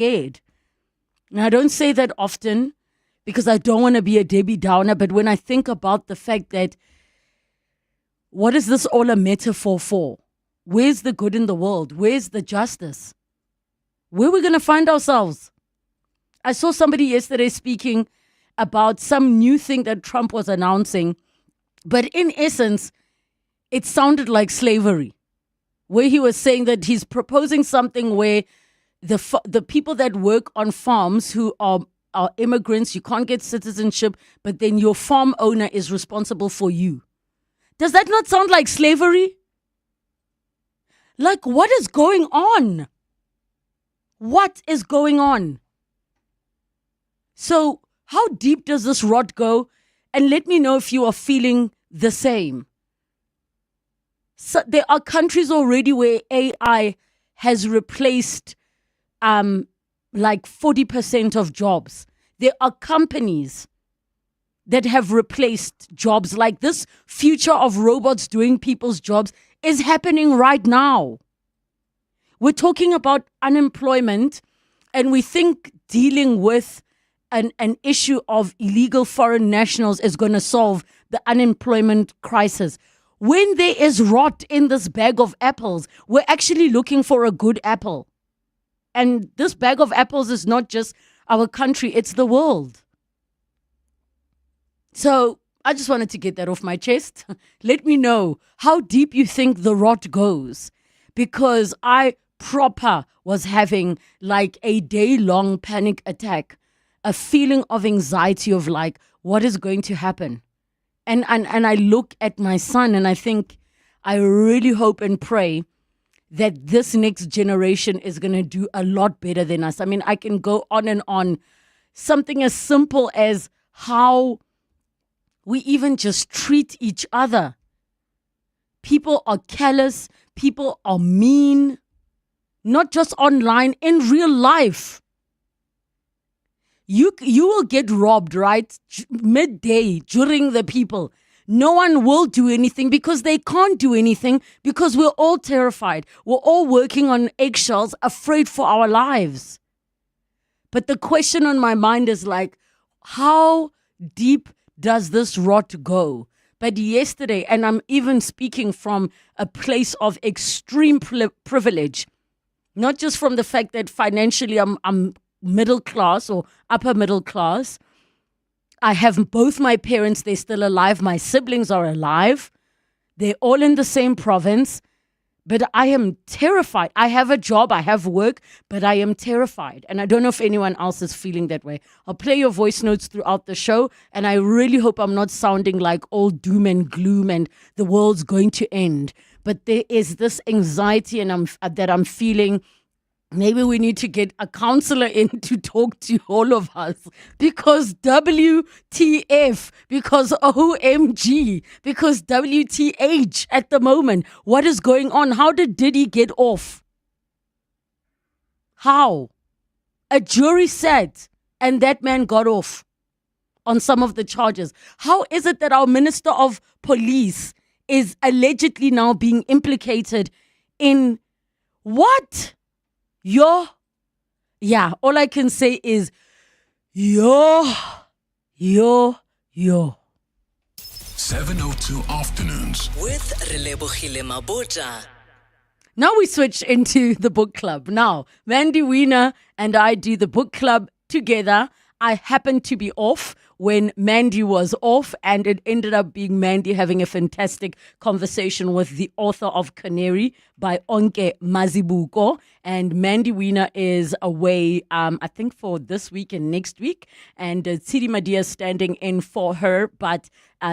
scared. And I don't say that often because I don't want to be a Debbie Downer, but when I think about the fact that what is this all a metaphor for? Where's the good in the world? Where's the justice? Where are we going to find ourselves? I saw somebody yesterday speaking about some new thing that Trump was announcing, but in essence, it sounded like slavery, where he was saying that he's proposing something where the people that work on farms who are immigrants, you can't get citizenship, but then your farm owner is responsible for you. Does that not sound like slavery? Like, what is going on? What is going on? So, how deep does this rot go? And let me know if you are feeling the same. So there are countries already where AI has replaced like 40% of jobs. There are companies that have replaced jobs. Like this future of robots doing people's jobs is happening right now. We're talking about unemployment, and we think dealing with an issue of illegal foreign nationals is going to solve the unemployment crisis. When there is rot in this bag of apples, we're actually looking for a good apple. And this bag of apples is not just our country, it's the world. So I just wanted to get that off my chest. Let me know how deep you think the rot goes, because I proper was having like a day-long panic attack, a feeling of anxiety of like, what is going to happen? And I look at my son and I think, I really hope and pray that this next generation is going to do a lot better than us. I mean, I can go on and on. Something as simple as how we even just treat each other. People are callous. People are mean. Not just online, in real life. You will get robbed, right? Midday, during the people. No one will do anything because they can't do anything because we're all terrified. We're all working on eggshells, afraid for our lives. But the question on my mind is like, how deep does this rot go? But yesterday, and I'm even speaking from a place of extreme privilege, not just from the fact that financially I'm middle class or upper middle class. I have both my parents, they're still alive. My siblings are alive. They're all in the same province. But I am terrified. I have a job, I have work, but I am terrified. And I don't know if anyone else is feeling that way. I'll play your voice notes throughout the show. And I really hope I'm not sounding like all doom and gloom and the world's going to end. But there is this anxiety that I'm feeling. Maybe we need to get a counselor in to talk to all of us, because WTF, because OMG, because WTH at the moment. What is going on? How did Diddy get off? How? A jury sat and that man got off on some of the charges. How is it that our Minister of Police is allegedly now being implicated in what? All I can say is, 702 Afternoons with Relebogile Mabotja. Now we switch into the book club. Now, Mandy Wiener and I do the book club together. I happened to be off when Mandy was off, and it ended up being Mandy having a fantastic conversation with the author of Canary by Onke Mazibuko. And Mandy Wiener is away, I think, for this week and next week. And Tsiri Madia standing in for her. But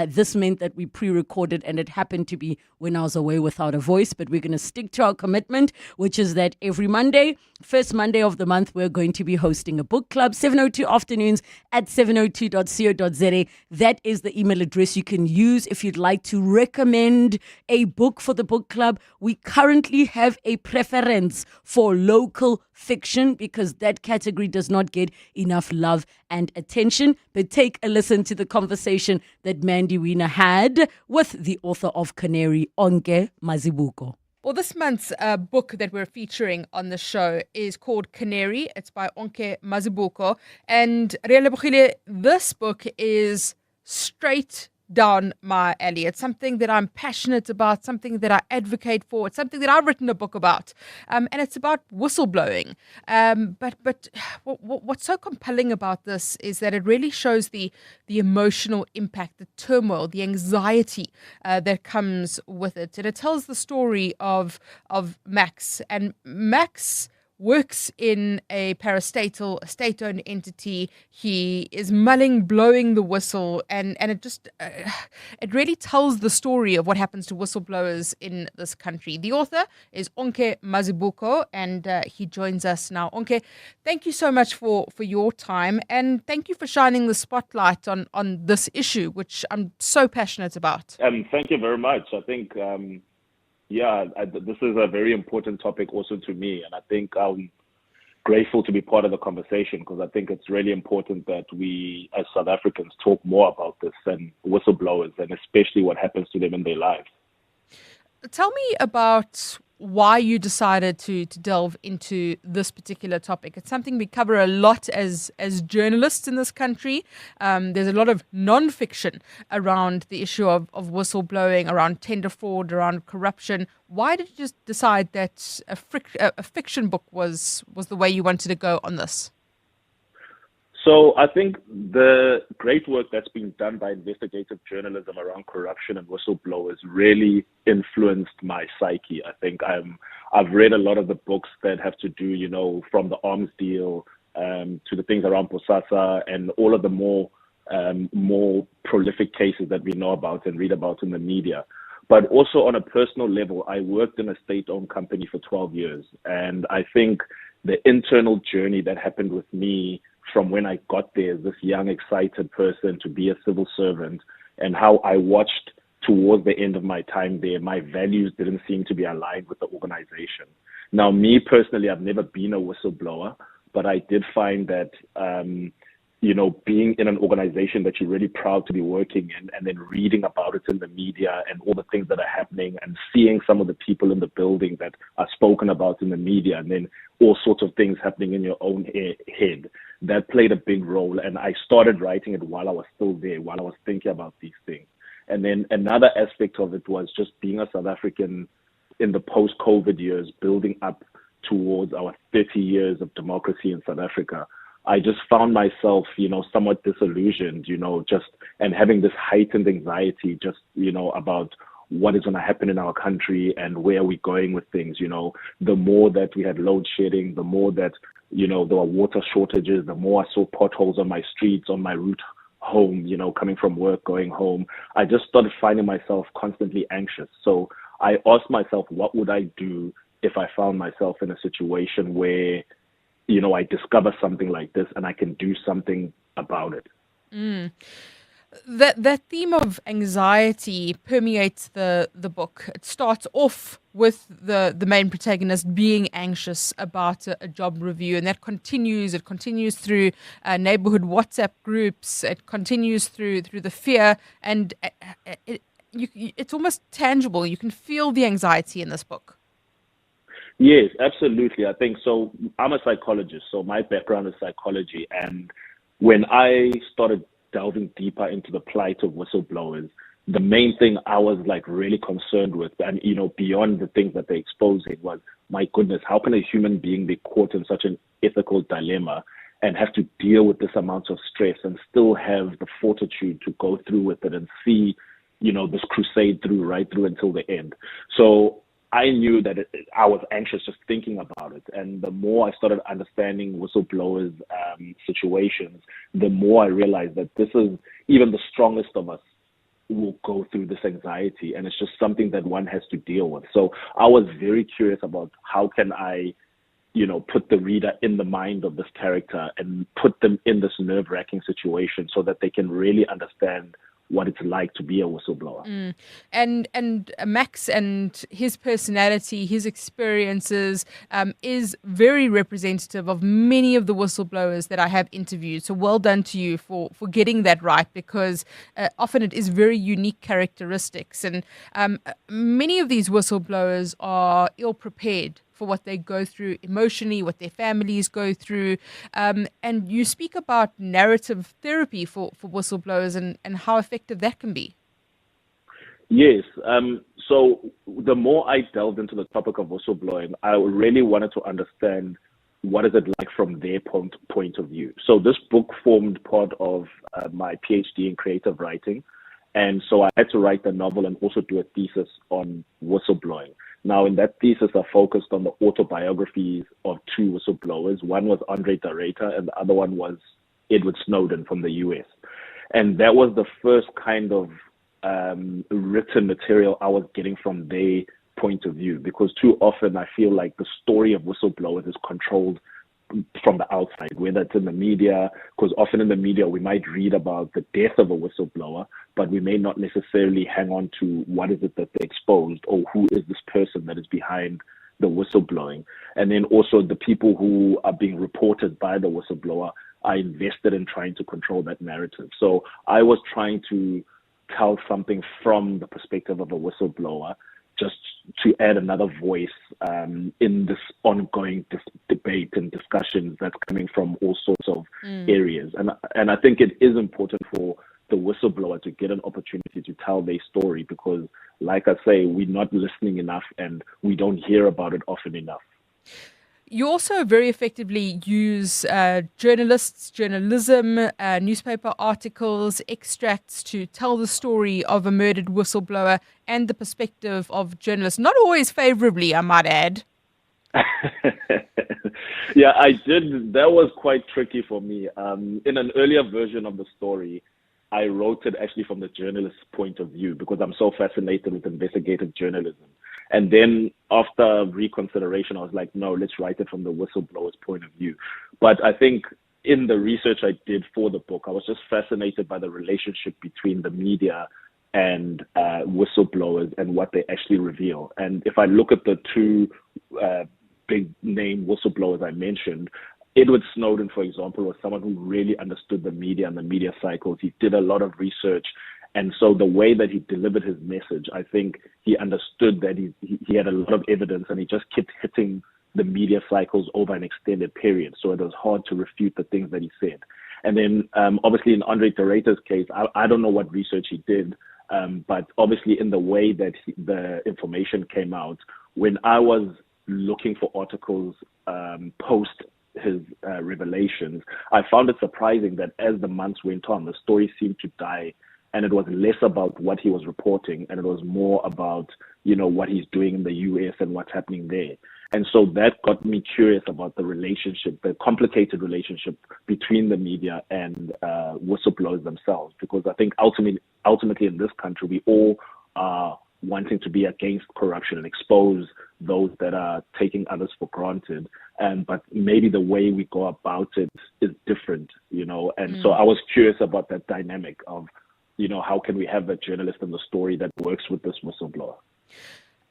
this meant that we pre-recorded, and it happened to be when I was away without a voice. But we're going to stick to our commitment, which is that every Monday, first Monday of the month, we're going to be hosting a book club, 702 afternoons at 702.co.za. That is the email address you can use if you'd like to recommend a book for the book club. We currently have a preference for local fiction because that category does not get enough love and attention. But take a listen to the conversation that Mandy Wiener had with the author of Canary, Onke Mazibuko. Well, this month's book that we're featuring on the show is called Canary. It's by Onke Mazibuko. And Relebogile, this book is straight down my alley. It's something that I'm passionate about, something that I advocate for. It's something that I've written a book about, and it's about whistleblowing. But what's so compelling about this is that it really shows the emotional impact, the turmoil, the anxiety that comes with it, and it tells the story of Max. And Max works in a parastatal, state-owned entity. He is blowing the whistle, and it just it really tells the story of what happens to whistleblowers in this country. The author is Onke Mazibuko, and he joins us now. Onke, thank you so much for your time, and thank you for shining the spotlight on this issue, which I'm so passionate about. Thank you very much. I think this is a very important topic also to me, and I think I'm grateful to be part of the conversation, because I think it's really important that we as South Africans talk more about this and whistleblowers, and especially what happens to them in their lives. Tell me about why you decided to delve into this particular topic. It's something we cover a lot as journalists in this country. There's a lot of non-fiction around the issue of whistleblowing, around tender fraud, around corruption. Why did you just decide that a fiction book was the way you wanted to go on this? So I think the great work that's been done by investigative journalism around corruption and whistleblowers really influenced my psyche. I think I've read a lot of the books that have to do, from the arms deal to the things around Bosasa and all of the more prolific cases that we know about and read about in the media. But also on a personal level, I worked in a state-owned company for 12 years. And I think the internal journey that happened with me from when I got there as this young, excited person to be a civil servant, and how I watched towards the end of my time there, my values didn't seem to be aligned with the organization. Now, me personally, I've never been a whistleblower, but I did find that, being in an organization that you're really proud to be working in, and then reading about it in the media and all the things that are happening, and seeing some of the people in the building that are spoken about in the media, and then all sorts of things happening in your own head, that played a big role. And I started writing it while I was still there, while I was thinking about these things. And then another aspect of it was just being a South African in the post-COVID years, building up towards our 30 years of democracy in South Africa. I just found myself, somewhat disillusioned, and having this heightened anxiety just, about what is going to happen in our country and where are we going with things. The more that we had load shedding, the more that, there were water shortages, the more I saw potholes on my streets, on my route home, coming from work, going home. I just started finding myself constantly anxious. So I asked myself, what would I do if I found myself in a situation where, I discover something like this and I can do something about it. That theme of anxiety permeates the book. It starts off with the main protagonist being anxious about a job review, and that continues. It continues through neighborhood WhatsApp groups. It continues through the fear, and it's almost tangible. You can feel the anxiety in this book. Yes, absolutely. I think so. I'm a psychologist, so my background is psychology. And when I started delving deeper into the plight of whistleblowers, the main thing I was really concerned with, and beyond the things that they're exposing, was, my goodness, how can a human being be caught in such an ethical dilemma and have to deal with this amount of stress and still have the fortitude to go through with it and see, this crusade right through until the end. So I knew that I was anxious just thinking about it. And the more I started understanding whistleblowers' situations, the more I realized that this is, even the strongest of us will go through this anxiety. And it's just something that one has to deal with. So I was very curious about how can I, put the reader in the mind of this character and put them in this nerve-wracking situation so that they can really understand what it's like to be a whistleblower. And Max and his personality, his experiences, is very representative of many of the whistleblowers that I have interviewed. So well done to you for getting that right, because often it is very unique characteristics. And many of these whistleblowers are ill prepared for what they go through emotionally, what their families go through. And you speak about narrative therapy for whistleblowers and how effective that can be. Yes. So the more I delved into the topic of whistleblowing, I really wanted to understand what is it like from their point of view. So this book formed part of my PhD in creative writing. And so I had to write a novel and also do a thesis on whistleblowing. Now, in that thesis, I focused on the autobiographies of two whistleblowers. One was Andre de Ruyter, and the other one was Edward Snowden from the US. And that was the first kind of written material I was getting from their point of view, because too often I feel like the story of whistleblowers is controlled from the outside, whether it's in the media, because often in the media we might read about the death of a whistleblower, but we may not necessarily hang on to what is it that they exposed, or who is this person that is behind the whistleblowing. And then also the people who are being reported by the whistleblower are invested in trying to control that narrative. So I was trying to tell something from the perspective of a whistleblower, just to add another voice in this ongoing debate and discussions that's coming from all sorts of areas. And I think it is important for the whistleblower to get an opportunity to tell their story, because, like I say, we're not listening enough and we don't hear about it often enough. You also very effectively use journalism, newspaper articles, extracts to tell the story of a murdered whistleblower and the perspective of journalists. Not always favorably, I might add. Yeah, I did. That was quite tricky for me. In an earlier version of the story, I wrote it actually from the journalist's point of view, because I'm so fascinated with investigative journalism. And then after reconsideration, I was like, no, let's write it from the whistleblower's point of view. But I think in the research I did for the book, I was just fascinated by the relationship between the media and whistleblowers and what they actually reveal. And if I look at the two big name whistleblowers I mentioned, Edward Snowden, for example, was someone who really understood the media and the media cycles. He did a lot of research. And so the way that he delivered his message, I think he understood that he had a lot of evidence, and he just kept hitting the media cycles over an extended period. So it was hard to refute the things that he said. And then obviously in Andre de Ruyter's case, I don't know what research he did, but obviously in the way that the information came out, when I was looking for articles post his revelations, I found it surprising that as the months went on, the story seemed to die. And it was less about what he was reporting, and it was more about, what he's doing in the US and what's happening there. And so that got me curious about the relationship, the complicated relationship between the media and whistleblowers themselves, because I think ultimately in this country, we all are wanting to be against corruption and expose those that are taking others for granted. But maybe the way we go about it is different, And so I was curious about that dynamic of, how can we have a journalist in the story that works with this whistleblower?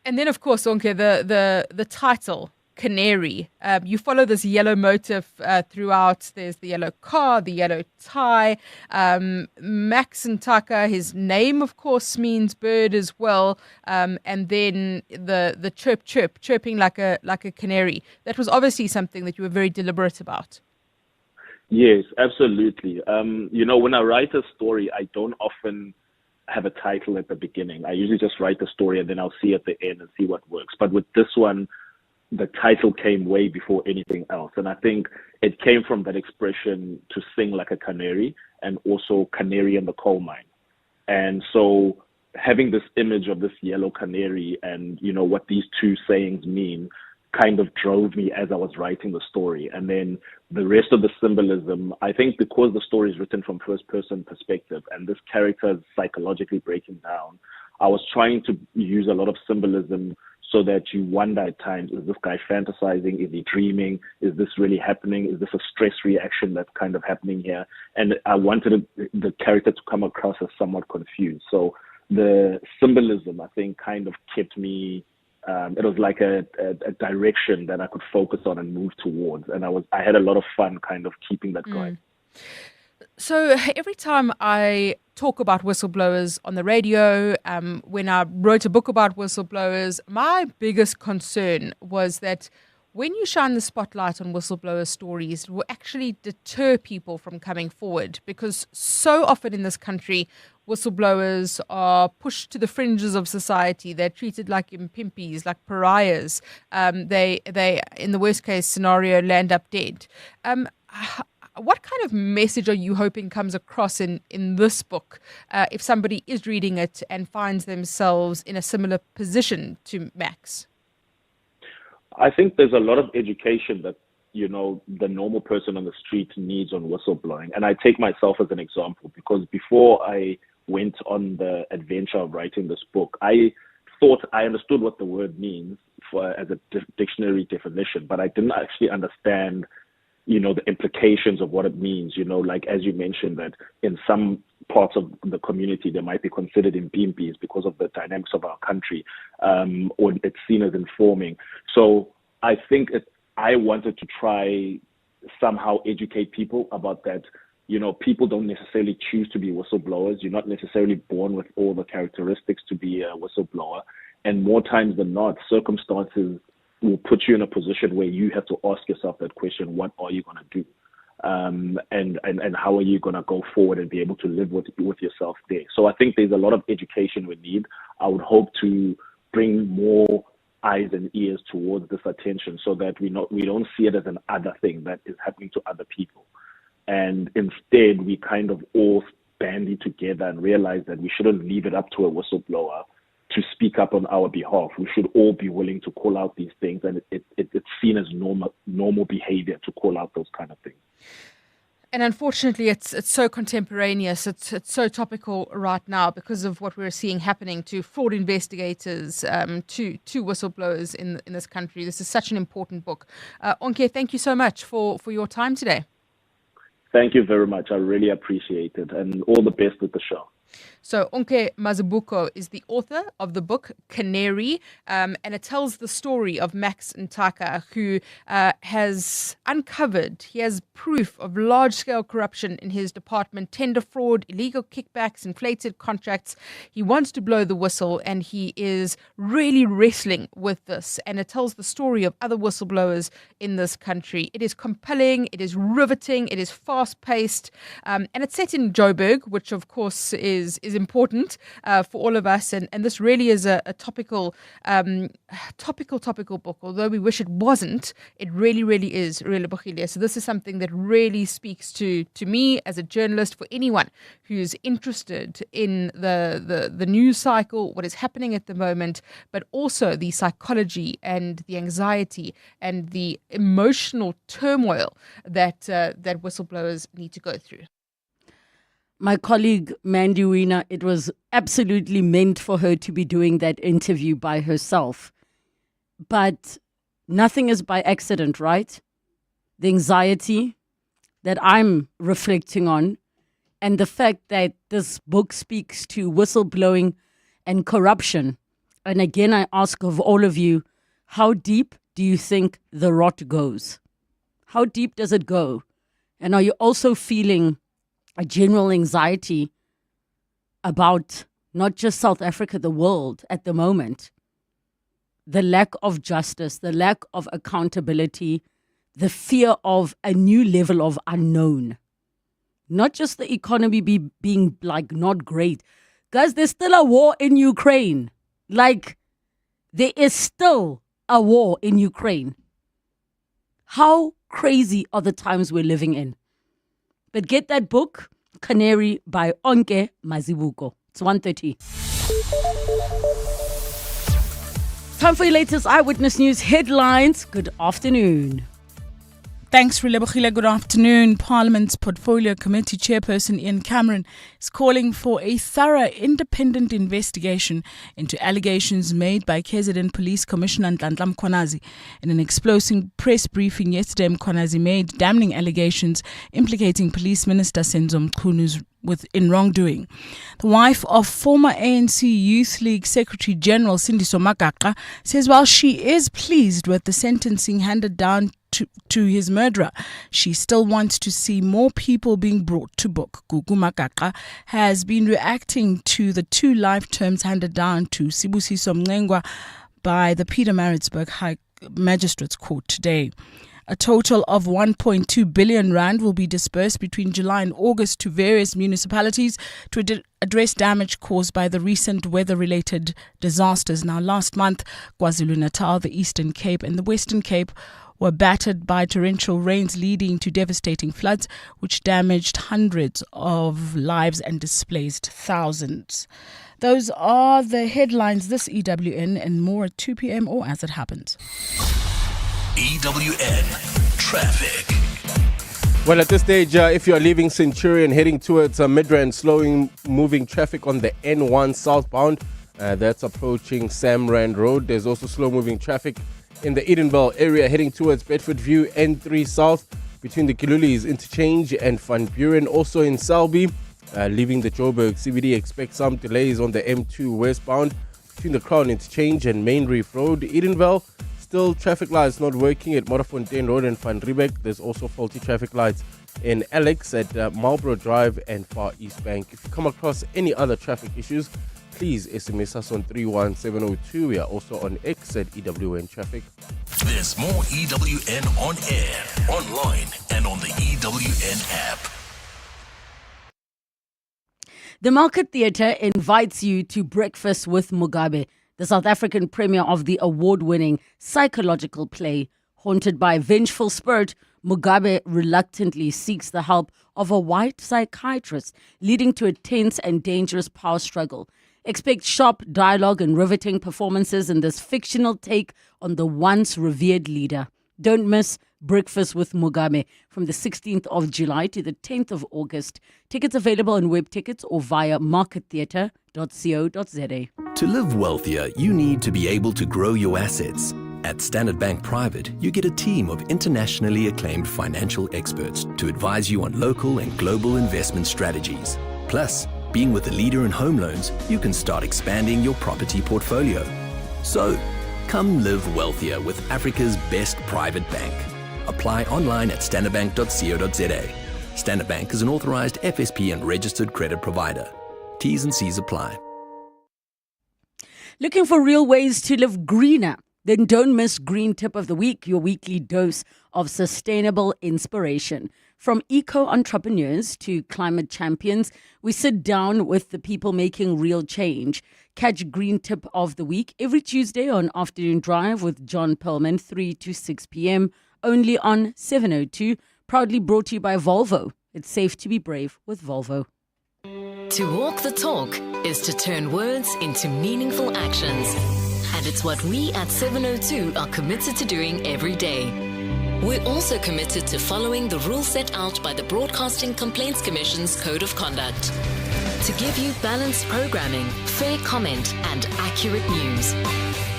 And then, of course, Onke, the title, Canary. You follow this yellow motif throughout. There's the yellow car, the yellow tie. Max Ntaka, his name, of course, means bird as well. And then the chirping like a canary. That was obviously something that you were very deliberate about. Yes, absolutely. When I write a story, I don't often have a title at the beginning. I usually just write the story and then I'll see at the end and see what works. But with this one, the title came way before anything else. And I think it came from that expression to sing like a canary, and also canary in the coal mine. And so having this image of this yellow canary and, what these two sayings mean kind of drove me as I was writing the story. And then the rest of the symbolism, I think because the story is written from first person perspective and this character is psychologically breaking down, I was trying to use a lot of symbolism so that you wonder at times, is this guy fantasizing? Is he dreaming? Is this really happening? Is this a stress reaction that's kind of happening here? And I wanted the character to come across as somewhat confused. So the symbolism, I think, kind of kept me, it was like a direction that I could focus on and move towards. And I had a lot of fun kind of keeping that going. So every time I talk about whistleblowers on the radio, when I wrote a book about whistleblowers, my biggest concern was that when you shine the spotlight on whistleblower stories, it will actually deter people from coming forward, because so often in this country, whistleblowers are pushed to the fringes of society. They're treated like impimpies, like pariahs. They, in the worst case scenario, land up dead. What kind of message are you hoping comes across in this book if somebody is reading it and finds themselves in a similar position to Max? I think there's a lot of education that, you know, the normal person on the street needs on whistleblowing. And I take myself as an example, because before I went on the adventure of writing this book, I thought I understood what the word means as a dictionary definition, but I didn't actually understand, you know, the implications of what it means. You know, like as you mentioned, that in some parts of the community they might be considered impimpies because of the dynamics of our country, or it's seen as informing. So I think I wanted to try somehow educate people about that. You know, people don't necessarily choose to be whistleblowers. You're not necessarily born with all the characteristics to be a whistleblower. And more times than not, circumstances will put you in a position where you have to ask yourself that question: what are you going to do? And how are you going to go forward and be able to live with yourself there? So I think there's a lot of education we need. I would hope to bring more eyes and ears towards this attention, so that we don't see it as an other thing that is happening to other people. And instead, we kind of all bandy together and realize that we shouldn't leave it up to a whistleblower to speak up on our behalf. We should all be willing to call out these things, and it's seen as normal behavior to call out those kind of things. And unfortunately, it's so contemporaneous. It's so topical right now because of what we're seeing happening to fraud investigators, to whistleblowers in this country. This is such an important book. Onke, thank you so much for your time today. Thank you very much. I really appreciate it, and all the best with the show. So Onke Mazibuko is the author of the book Canary, and it tells the story of Max Ntaka, who has uncovered, he has proof of large-scale corruption in his department, tender fraud, illegal kickbacks, inflated contracts. He wants to blow the whistle, and he is really wrestling with this. And it tells the story of other whistleblowers in this country. It is compelling, it is riveting, it is fast-paced, and it's set in Joburg, which of course is important for all of us, and this really is a topical book. Although we wish it wasn't, it really is Relebogile. So this is something that really speaks to me as a journalist, for anyone who's interested in the news cycle, what is happening at the moment, but also the psychology and the anxiety and the emotional turmoil that whistleblowers need to go through. My colleague Mandy Wiener, it was absolutely meant for her to be doing that interview by herself. But nothing is by accident, right? The anxiety that I'm reflecting on, and the fact that this book speaks to whistleblowing and corruption. And again, I ask of all of you, how deep do you think the rot goes? How deep does it go? And are you also feeling a general anxiety about not just South Africa, the world at the moment? The lack of justice, the lack of accountability, the fear of a new level of unknown. Not just the economy being like not great. Guys, there's still a war in Ukraine. Like, there is still a war in Ukraine. How crazy are the times we're living in? But get that book, Canary by Onke Mazibuko. It's 1:30. Time for your latest Eyewitness News headlines. Good afternoon. Thanks, Relebogile. Good afternoon. Parliament's Portfolio Committee Chairperson Ian Cameron is calling for a thorough independent investigation into allegations made by KZN Police Commissioner Nhlanhla Mkhwanazi. In an explosive press briefing yesterday, Mkhwanazi made damning allegations implicating Police Minister Senzo Mchunu in wrongdoing. The wife of former ANC Youth League Secretary General Sindiso Magaka says while she is pleased with the sentencing handed down to his murderer, she still wants to see more people being brought to book. Gugu Magaka has been reacting to the 2 life terms handed down to Sibusiso Mngengwa by the Pietermaritzburg High Magistrates Court today. A total of 1.2 billion rand will be disbursed between July and August to various municipalities to address damage caused by the recent weather-related disasters. Now, last month, KwaZulu-Natal, the Eastern Cape and the Western Cape were battered by torrential rains leading to devastating floods, which damaged hundreds of lives and displaced thousands. Those are the headlines this EWN, and more at 2 p.m. or as it happens. EWN Traffic. Well, at this stage, if you are leaving Centurion heading towards Midrand, slowing moving traffic on the N1 southbound, that's approaching Samrand Road. There's also slow moving traffic in the Edenville area heading towards Bedford View, N3 South, between the Kilulis Interchange and Van Buren. Also in Selby, leaving the Joburg CBD, expect some delays on the M2 westbound between the Crown Interchange and Main Reef Road. Edenville, still traffic lights not working at Modderfontein Road and Van Riebeck. There's also faulty traffic lights in Alex at Marlborough Drive and Far East Bank. If you come across any other traffic issues, please SMS us on 31702. We are also on X at EWN Traffic. There's more EWN on air, online, and on the EWN app. The Market Theatre invites you to Breakfast with Mugabe, the South African premiere of the award-winning psychological play. Haunted by a vengeful spirit, Mugabe reluctantly seeks the help of a white psychiatrist, leading to a tense and dangerous power struggle. Expect sharp dialogue and riveting performances in this fictional take on the once revered leader. Don't miss Breakfast with Mugabe from the 16th of July to the 10th of August. Tickets available on web tickets or via markettheatre.co.za. To live wealthier, you need to be able to grow your assets. At Standard Bank Private, you get a team of internationally acclaimed financial experts to advise you on local and global investment strategies. Plus, being with a leader in home loans, you can start expanding your property portfolio. So, come live wealthier with Africa's best private bank. Apply online at standardbank.co.za. Standard Bank is an authorized FSP and registered credit provider. T's and C's apply. Looking for real ways to live greener? Then don't miss Green Tip of the Week, your weekly dose of sustainable inspiration. From eco-entrepreneurs to climate champions, we sit down with the people making real change. Catch Green Tip of the Week every Tuesday on Afternoon Drive with John Perlman, 3 to 6 p.m., only on 702, proudly brought to you by Volvo. It's safe to be brave with Volvo. To walk the talk is to turn words into meaningful actions. And it's what we at 702 are committed to doing every day. We're also committed to following the rules set out by the Broadcasting Complaints Commission's Code of Conduct. To give you balanced programming, fair comment, and accurate news.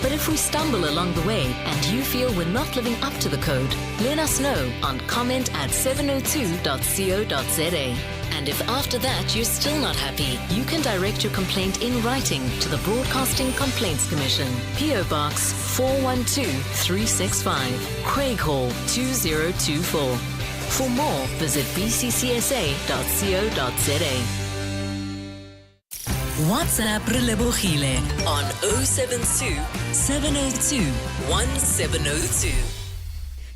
But if we stumble along the way and you feel we're not living up to the code, let us know on comment@702.co.za. And if after that you're still not happy, you can direct your complaint in writing to the Broadcasting Complaints Commission, PO Box 412365, Craig Hall 2024. For more, visit bccsa.co.za. WhatsApp Relebogile on 072 702 1702.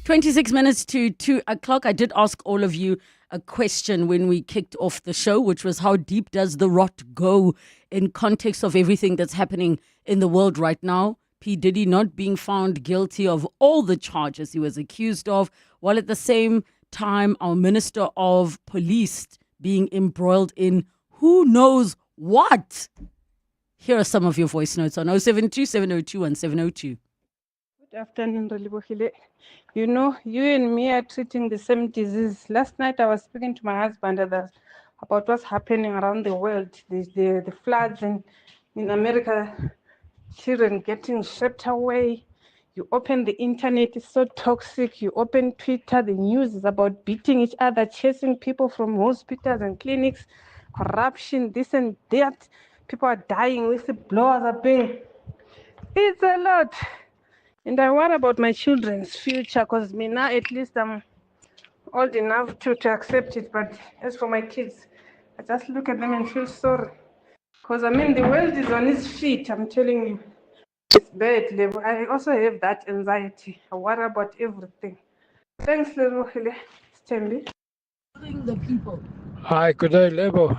26 minutes to 2 o'clock. I did ask all of you a question when we kicked off the show, which was how deep does the rot go in context of everything that's happening in the world right now? P. Diddy not being found guilty of all the charges he was accused of, while at the same time our Minister of Police being embroiled in who knows what. Here are some of your voice notes on 072 702 1702. Good afternoon, Relebogile. You know, you and me are treating the same disease. Last night I was speaking to my husband about what's happening around the world, the floods in America, children getting swept away. You open the internet, it's so toxic. You open Twitter, the news is about beating each other, chasing people from hospitals and clinics, corruption, this and that. People are dying, whistleblowers are being. It's a lot. And I worry about my children's future because me now at least I'm old enough to accept it. But as for my kids, I just look at them and feel sorry. Because I mean, the world is on its feet, I'm telling you. It's bad level. I also have that anxiety. I worry about everything. Thanks, Lerohile. Stembi. The people. Hi, good day, Lebo.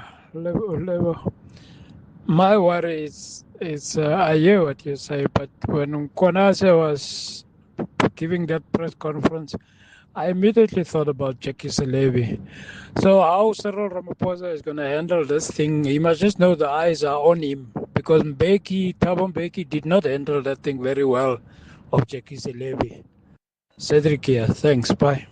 My worry is I hear what you say, but when Kwanase was giving that press conference, I immediately thought about Jackie Selebi. So how Cyril Ramaphosa is going to handle this thing, he must just know the eyes are on him, because Thabo Mbeki did not handle that thing very well of Jackie Selebi. Cedric here, thanks, bye.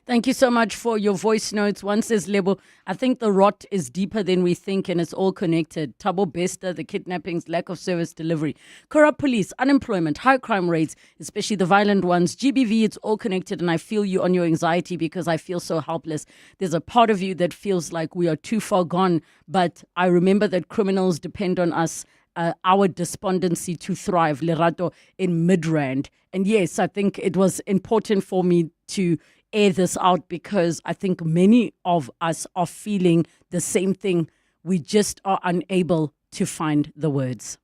Thank you so much for your voice notes. One says, Lebo, I think the rot is deeper than we think and it's all connected. Thabo Bester, the kidnappings, lack of service delivery, corrupt police, unemployment, high crime rates, especially the violent ones, GBV, it's all connected. And I feel you on your anxiety because I feel so helpless. There's a part of you that feels like we are too far gone. But I remember that criminals depend on us. Our despondency to thrive, Lerato, in Midrand. And yes, I think it was important for me to air this out because I think many of us are feeling the same thing. We just are unable to find the words.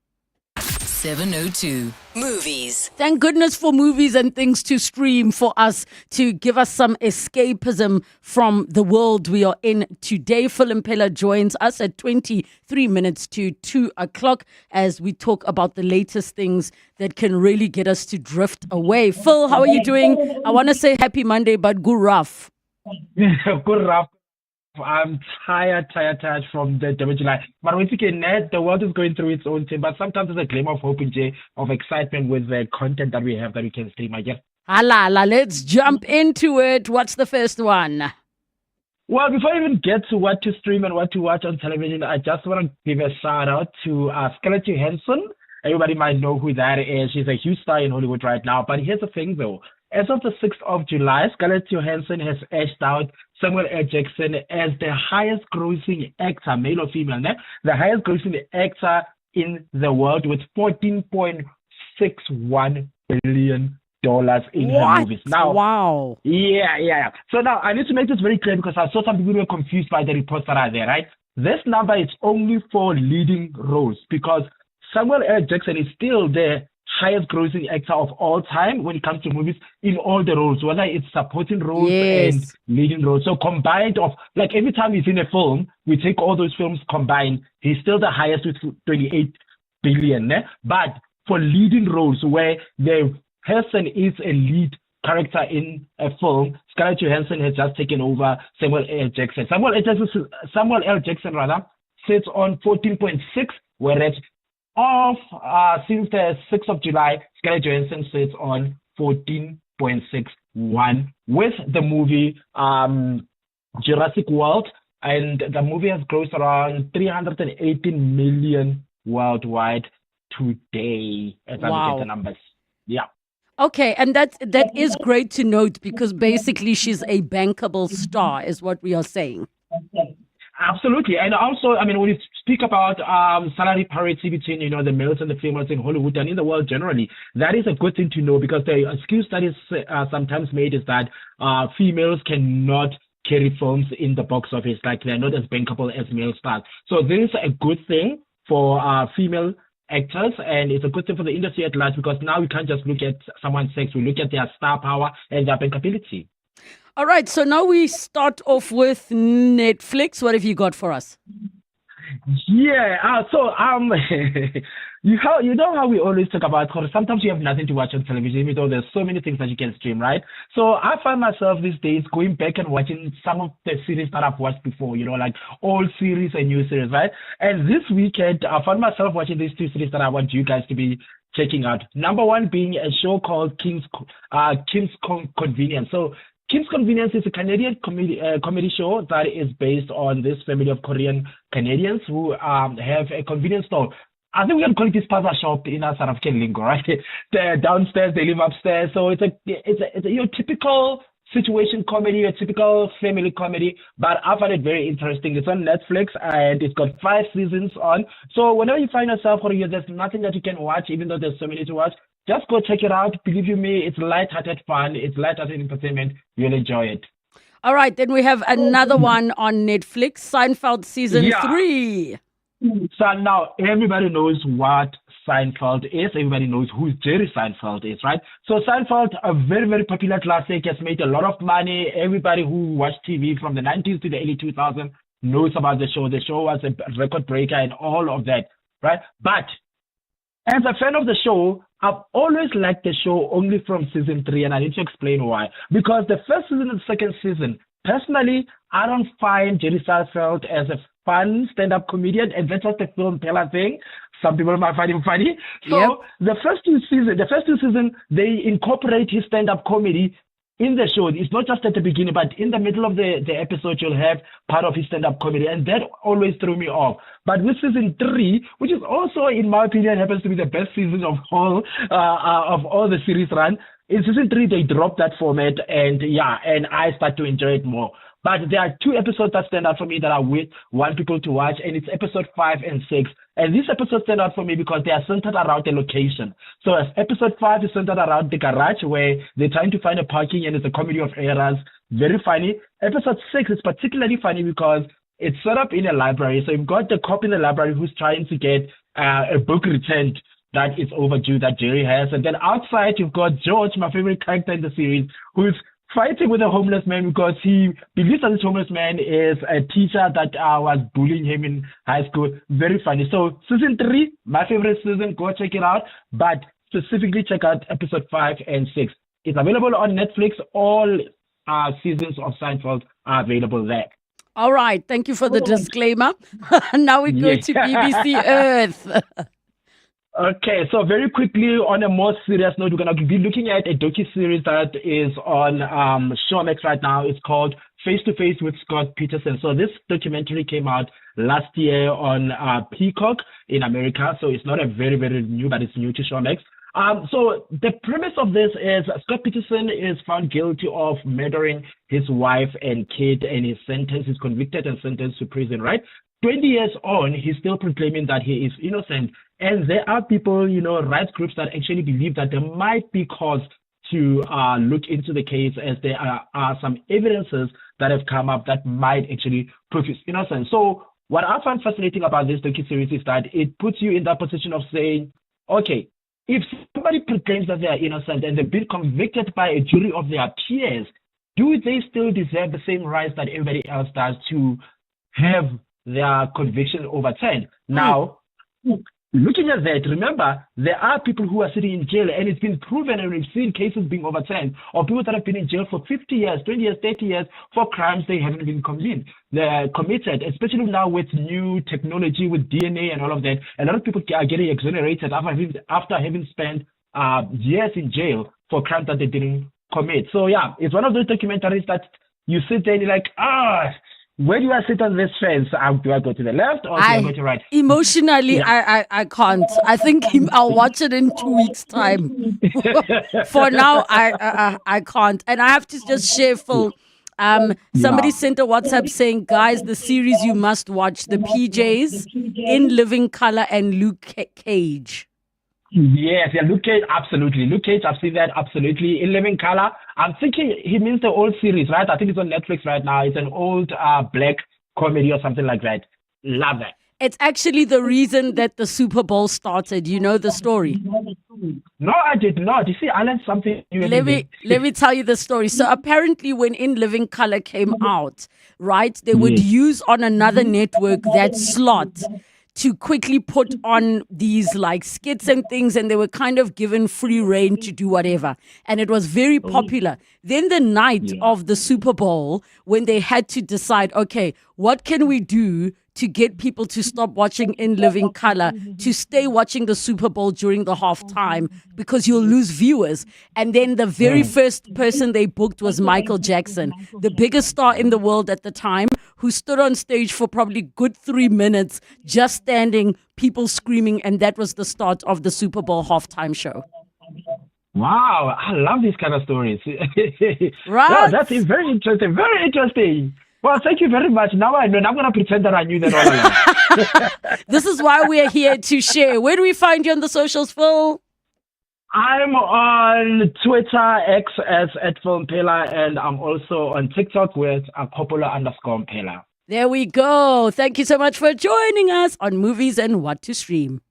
702 Movies. Thank goodness for movies and things to stream for us to give us some escapism from the world we are in today. Philimpela joins us at 23 minutes to 2 o'clock as we talk about the latest things that can really get us to drift away. Phil, how are you doing? I want to say happy Monday, but good rough. Good rough. I'm tired from the July. But once again, the world is going through its own thing. But sometimes there's a glimmer of hope in Jay, of excitement with the content that we have that we can stream, I guess. Halala, let's jump into it. What's the first one? Well, before I even get to what to stream and what to watch on television, I just want to give a shout out to Scarlett Johansson. Everybody might know who that is. She's a huge star in Hollywood right now. But here's the thing, though. As of the 6th of July, Scarlett Johansson has edged out Samuel L. Jackson as the highest grossing actor, male or female, the highest grossing actor in the world with $14.61 billion in her movies. Now, wow. Yeah. So now I need to make this very clear because I saw some people were confused by the reports that are there, right? This number is only for leading roles because Samuel L. Jackson is still the highest grossing actor of all time when it comes to movies in all the roles, whether it's supporting roles and leading roles. So combined of, like every time he's in a film, we take all those films combined, he's still the highest with 28 billion. But for leading roles where the person is a lead character in a film, Scarlett Johansson has just taken over Samuel L. Jackson. Samuel L. Jackson sits on 14.6, whereas since the 6th of July, Scarlett Johansson sits on 14.61 with the movie Jurassic World, and the movie has grossed around 318 million worldwide today, as I look at the numbers. Yeah. Okay, and that is great to note because basically she's a bankable star, is what we are saying. Absolutely. And also, I mean, when you speak about salary parity between, the males and the females in Hollywood and in the world generally, that is a good thing to know because the excuse that is sometimes made is that females cannot carry films in the box office, like they're not as bankable as male stars. So this is a good thing for female actors, and it's a good thing for the industry at large because now we can't just look at someone's sex, we look at their star power and their bankability. All right, so now we start off with Netflix. What have you got for us? Yeah, you know how we always talk about, sometimes you have nothing to watch on television, even though there's so many things that you can stream, right? So I find myself these days going back and watching some of the series that I've watched before, like old series and new series, right? And this weekend, I found myself watching these two series that I want you guys to be checking out. Number one being a show called Kim's Convenience. So Kim's Convenience is a Canadian comedy show that is based on this family of Korean Canadians who have a convenience store. I think we can call it this plaza shop in our South African lingo, right? They're downstairs, they live upstairs. So it's a your typical situation comedy, a typical family comedy, but I find it very interesting. It's on Netflix and it's got 5 seasons on. So whenever you find yourself or there's nothing that you can watch, even though there's so many to watch, just go check it out. Believe you me, it's light-hearted fun. It's light-hearted entertainment. You'll enjoy it. All right, then we have another one on Netflix, Seinfeld season 3. So now everybody knows what Seinfeld is. Everybody knows who Jerry Seinfeld is, right? So Seinfeld, a very, very popular classic, has made a lot of money. Everybody who watched TV from the 90s to the early 2000s knows about the show. The show was a record breaker and all of that, right? But as a fan of the show, I've always liked the show only from season 3, and I need to explain why. Because the first season and second season, personally, I don't find Jerry Seinfeld as a fun stand-up comedian, and that's just the film teller thing. Some people might find him funny. So the first two seasons, they incorporate his stand-up comedy in the show. It's not just at the beginning, but in the middle of the episode, you'll have part of his stand-up comedy, and that always threw me off. But with season 3, which is also, in my opinion, happens to be the best season of all the series run, in season 3, they dropped that format, and I start to enjoy it more. But there are 2 episodes that stand out for me that I would want people to watch, and it's episode 5 and 6. And these episodes stand out for me because they are centered around the location. So as episode 5 is centered around the garage where they're trying to find a parking, and it's a comedy of errors. Very funny. Episode 6 is particularly funny because it's set up in a library. So you've got the cop in the library who's trying to get a book returned that is overdue that Jerry has. And then outside, you've got George, my favorite character in the series, who's fighting with a homeless man because he believes that this homeless man is a teacher that was bullying him in high school. Very funny. So season 3, my favorite season, go check it out. But specifically check out episode 5 and 6. It's available on Netflix. All seasons of Seinfeld are available there. All right. Thank you for the disclaimer. Now we go to BBC Earth. Okay, so very quickly, on a more serious note, we're going to be looking at a docu-series that is on Showmax right now. It's called Face to Face with Scott Peterson. So this documentary came out last year on Peacock in America. So it's not a very, very new, but it's new to Showmax. So the premise of this is Scott Peterson is found guilty of murdering his wife and kid, and he's convicted and sentenced to prison, right? 20 years on, he's still proclaiming that he is innocent. And there are people, rights groups that actually believe that there might be cause to look into the case, as there are some evidences that have come up that might actually prove his innocence. So what I find fascinating about this docuseries is that it puts you in that position of saying, okay, if somebody proclaims that they are innocent and they've been convicted by a jury of their peers, do they still deserve the same rights that everybody else does to have their conviction overturned? Now, looking at that, remember, there are people who are sitting in jail, and it's been proven, and we've seen cases being overturned, or people that have been in jail for 50 years, 20 years, 30 years for crimes they haven't been committed, especially now with new technology, with DNA and all of that. A lot of people are getting exonerated after having spent years in jail for crimes that they didn't commit. So, yeah, it's one of those documentaries that you sit there and you're like, where do I sit on this fence? Do I go to the left or do I go to the right? Emotionally, I can't. I think I'll watch it in 2 weeks' time. For now, I can't. And I have to just share, Phil. Somebody sent a WhatsApp saying, guys, the series you must watch, The PJs, In Living Color, and Luke Cage. Yes, Luke Cage, absolutely. Luke Cage, I've seen that, absolutely. In Living Color, I'm thinking he means the old series, right? I think it's on Netflix right now. It's an old black comedy or something like that. Love that. It's actually the reason that the Super Bowl started. You know the story? No, I did not. You see, I learned something new. Let me tell you the story. So apparently when In Living Color came out, right, they would use on another network that slot to quickly put on these like skits and things, and they were kind of given free reign to do whatever. And it was very popular. Then the night of the Super Bowl, when they had to decide, okay, what can we do to get people to stop watching in living color, to stay watching the Super Bowl during the halftime, because you'll lose viewers. And then the very first person they booked was Michael Jackson, the biggest star in the world at the time, who stood on stage for probably good 3 minutes, just standing, people screaming, and that was the start of the Super Bowl halftime show. Wow, I love these kind of stories. Right? Yeah, that's very interesting. Very interesting. Well, thank you very much. Now I know. I'm going to pretend that I knew that all along. This is why we're here to share. Where do we find you on the socials, Phil? I'm on Twitter, X as @PhilMphela, and I'm also on TikTok with @Coppola_Mphela. There we go. Thank you so much for joining us on Movies and What to Stream.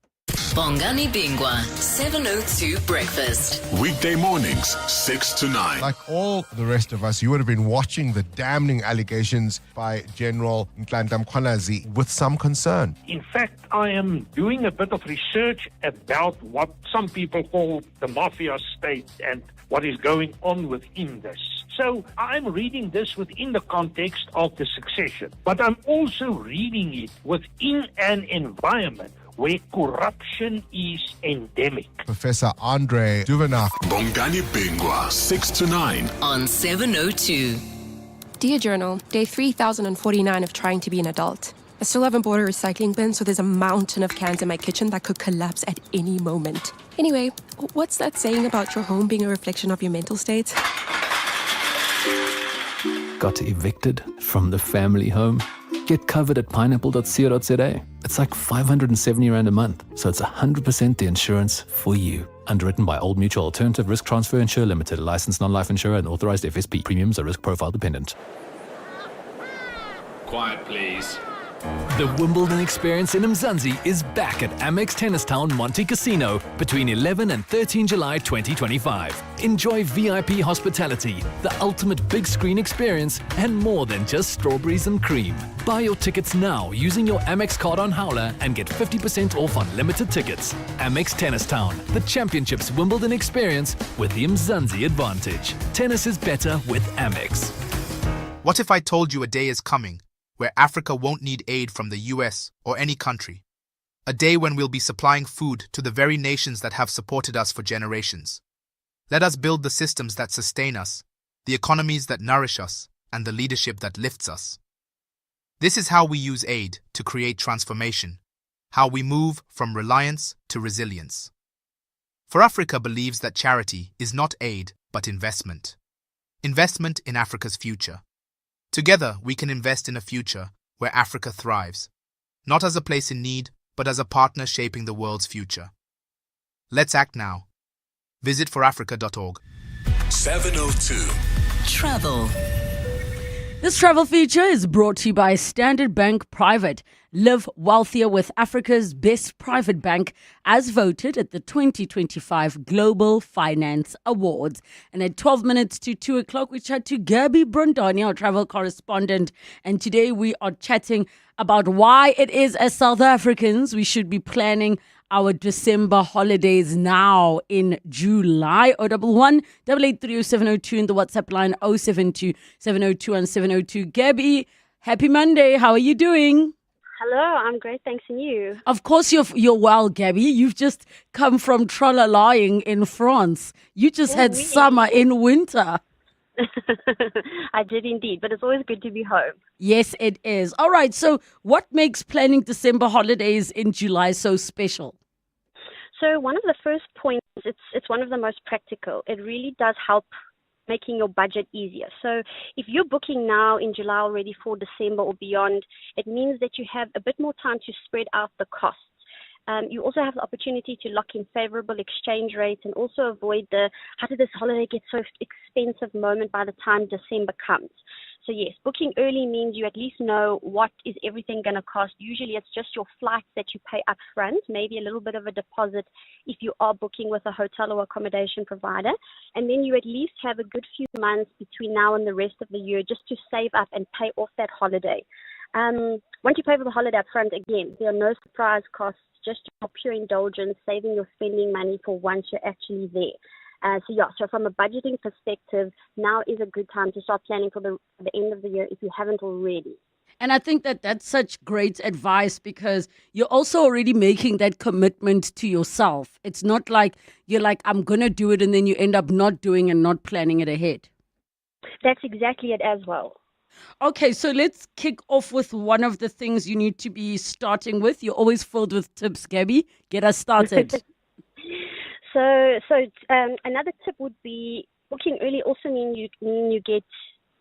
Bongani Bingwa, 702 Breakfast. Weekday mornings, 6 to 9. Like all the rest of us, you would have been watching the damning allegations by General Nhlanhla Mkhwanazi with some concern. In fact, I am doing a bit of research about what some people call the mafia state and what is going on within this. So I'm reading this within the context of the succession, but I'm also reading it within an environment where corruption is endemic. Professor Andre Duvenak. Bongani Bingwa, 6 to 9. On 702. Dear Journal, day 3049 of trying to be an adult. I still haven't bought a recycling bin, so there's a mountain of cans in my kitchen that could collapse at any moment. Anyway, what's that saying about your home being a reflection of your mental state? Got evicted from the family home? Get covered at pineapple.co.za. It's like 570 Rand a month, so it's 100% the insurance for you. Underwritten by Old Mutual Alternative Risk Transfer Insurer Limited, a licensed non-life insurer and authorized FSP. Premiums are risk profile dependent. Quiet, please. The Wimbledon experience in Mzansi is back at Amex Tennis Town Monte Casino between 11 and 13 July 2025. Enjoy VIP hospitality, the ultimate big screen experience, and more than just strawberries and cream. Buy your tickets now using your Amex card on Howler and get 50% off on limited tickets. Amex Tennis Town, the Championships Wimbledon experience with the Mzansi advantage. Tennis is better with Amex. What if I told you a day is coming where Africa won't need aid from the US or any country? A day when we'll be supplying food to the very nations that have supported us for generations. Let us build the systems that sustain us, the economies that nourish us, and the leadership that lifts us. This is how we use aid to create transformation, how we move from reliance to resilience. For Africa believes that charity is not aid but investment. Investment in Africa's future. Together, we can invest in a future where Africa thrives, not as a place in need, but as a partner shaping the world's future. Let's act now. Visit forafrica.org. 702. Travel. This travel feature is brought to you by Standard Bank Private. Live wealthier with Africa's best private bank, as voted at the 2025 Global Finance Awards. And at 12 minutes to 2 o'clock, we chat to Gabby Brondani, our travel correspondent. And today we are chatting about why it is, as South Africans, we should be planning our December holidays now in July. 011 883 702 in the WhatsApp line 072 702 and 702. Gabby, happy Monday. How are you doing? Hello, I'm great, thanks, and you? Of course you're well, Gabby. You've just come from Trollala'ing in France. You just had summer in winter. I did indeed, but it's always good to be home. Yes, it is. All right, so what makes planning December holidays in July so special? So one of the first points, it's one of the most practical. It really does help making your budget easier. So if you're booking now in July already for December or beyond, it means that you have a bit more time to spread out the costs. You also have the opportunity to lock in favorable exchange rates and also avoid the how did this holiday get so expensive moment by the time December comes. So yes, booking early means you at least know what is everything going to cost. Usually it's just your flights that you pay up front, maybe a little bit of a deposit if you are booking with a hotel or accommodation provider. And then you at least have a good few months between now and the rest of the year just to save up and pay off that holiday. Once you pay for the holiday up front, again, there are no surprise costs, just your pure indulgence, saving your spending money for once you're actually there. So from a budgeting perspective, now is a good time to start planning for the end of the year if you haven't already. And I think that that's such great advice because you're also already making that commitment to yourself. It's not like you're like, I'm going to do it and then you end up not doing and not planning it ahead. That's exactly it as well. Okay, so let's kick off with one of the things you need to be starting with. You're always filled with tips, Gabby. Get us started. Another tip would be booking early also mean you get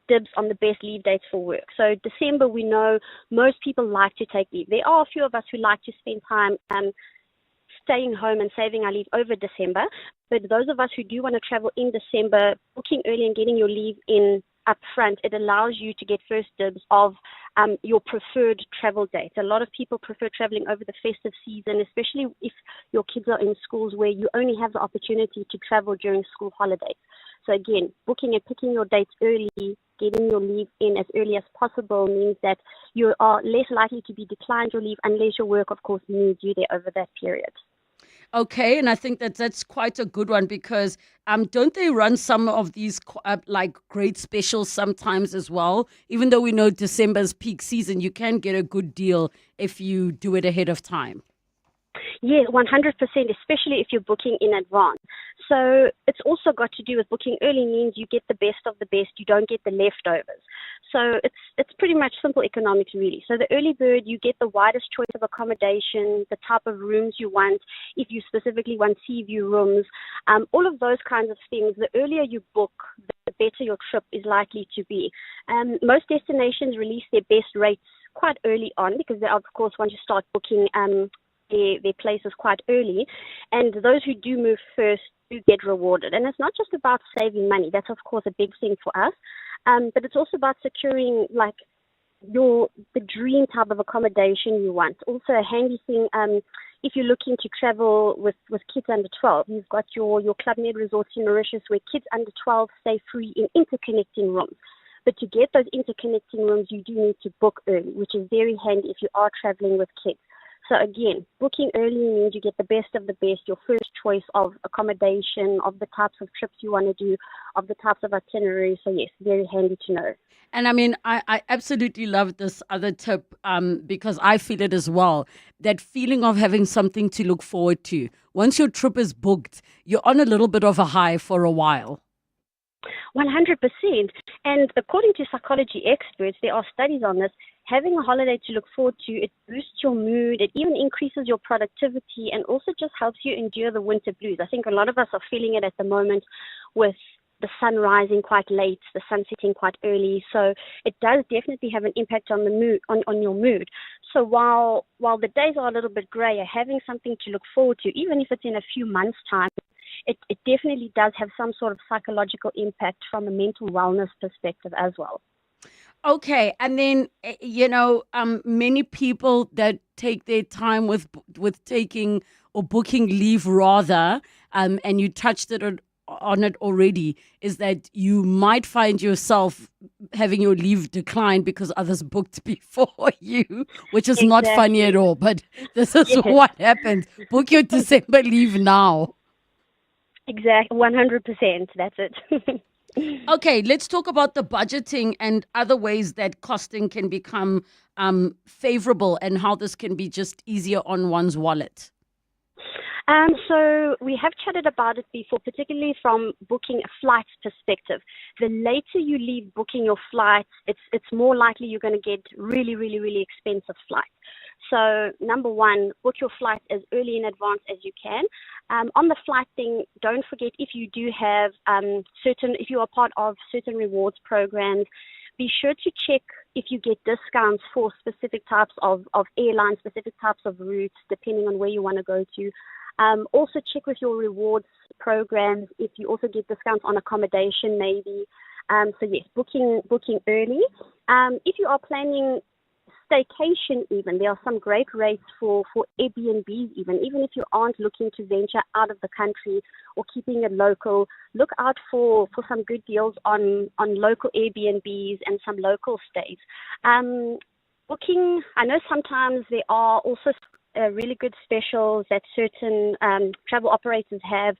dibs on the best leave dates for work. So December, we know most people like to take leave. There are a few of us who like to spend time staying home and saving our leave over December. But those of us who do want to travel in December, booking early and getting your leave in up front, it allows you to get first dibs of your preferred travel dates. A lot of people prefer traveling over the festive season, especially if your kids are in schools where you only have the opportunity to travel during school holidays. So again, booking and picking your dates early, getting your leave in as early as possible means that you are less likely to be declined your leave unless your work, of course, needs you there over that period. Okay, and I think that that's quite a good one because don't they run some of these like great specials sometimes as well? Even though we know December's peak season, you can get a good deal if you do it ahead of time. Yeah, 100%, especially if you're booking in advance. So it's also got to do with booking early means you get the best of the best, you don't get the leftovers. So it's pretty much simple economics really. So the early bird, you get the widest choice of accommodation, the type of rooms you want, if you specifically want sea view rooms, all of those kinds of things. The earlier you book, the better your trip is likely to be. Most destinations release their best rates quite early on because they of course want to start booking their places quite early, and those who do move first do get rewarded. And it's not just about saving money. That's of course a big thing for us, but it's also about securing like the dream type of accommodation you want. Also a handy thing, if you're looking to travel with kids under 12, you've got your Club Med resorts in Mauritius where kids under 12 stay free in interconnecting rooms. But to get those interconnecting rooms, you do need to book early, which is very handy if you are traveling with kids. So again, booking early means you get the best of the best, your first choice of accommodation, of the types of trips you want to do, of the types of itineraries. So yes, very handy to know. And I mean, I absolutely love this other tip because I feel it as well. That feeling of having something to look forward to. Once your trip is booked, you're on a little bit of a high for a while. 100%. And according to psychology experts, there are studies on this. Having a holiday to look forward to, it boosts your mood, it even increases your productivity, and also just helps you endure the winter blues. I think a lot of us are feeling it at the moment with the sun rising quite late, the sun setting quite early. So it does definitely have an impact on the mood, on your mood. So while the days are a little bit grayer, having something to look forward to, even if it's in a few months' time, it definitely does have some sort of psychological impact from a mental wellness perspective as well. Okay, and then many people that take their time with taking or booking leave rather, and you touched it on it already, is that you might find yourself having your leave declined because others booked before you, which is not funny at all. But this is what happens. Book your December leave now. Exactly, 100%. That's it. Okay, let's talk about the budgeting and other ways that costing can become favorable and how this can be just easier on one's wallet. So we have chatted about it before, particularly from booking a flight perspective. The later you leave booking your flights, it's more likely you're going to get really, really, really expensive flights. So number one, book your flight as early in advance as you can. On the flight thing, don't forget if you do have if you are part of certain rewards programs, be sure to check if you get discounts for specific types of airlines, specific types of routes, depending on where you want to go to. Also check with your rewards programs if you also get discounts on accommodation maybe. So yes, booking early. If you are planning staycation even, there are some great rates for Airbnbs even if you aren't looking to venture out of the country or keeping it local. Look out for some good deals on local Airbnbs and some local stays. Booking, I know sometimes there are also really good specials that certain travel operators have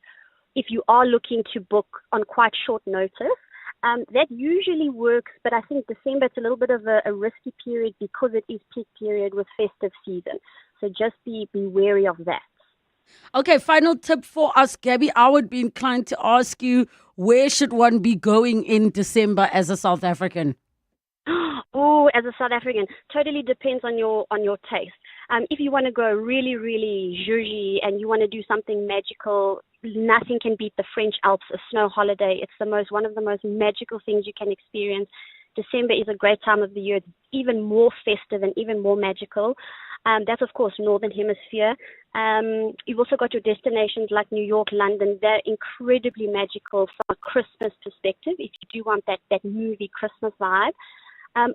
if you are looking to book on quite short notice. That usually works, but I think December it's a little bit of a risky period because it is peak period with festive season. So just be wary of that. Okay, final tip for us, Gabby. I would be inclined to ask you, where should one be going in December as a South African? Oh, as a South African, totally depends on your taste. If you want to go really, really zhuzhy and you want to do something magical, nothing can beat the French Alps, a snow holiday. It's one of the most magical things you can experience. December is a great time of the year. It's even more festive and even more magical. That's, of course, Northern Hemisphere. You've also got your destinations like New York, London. They're incredibly magical from a Christmas perspective, if you do want that movie Christmas vibe.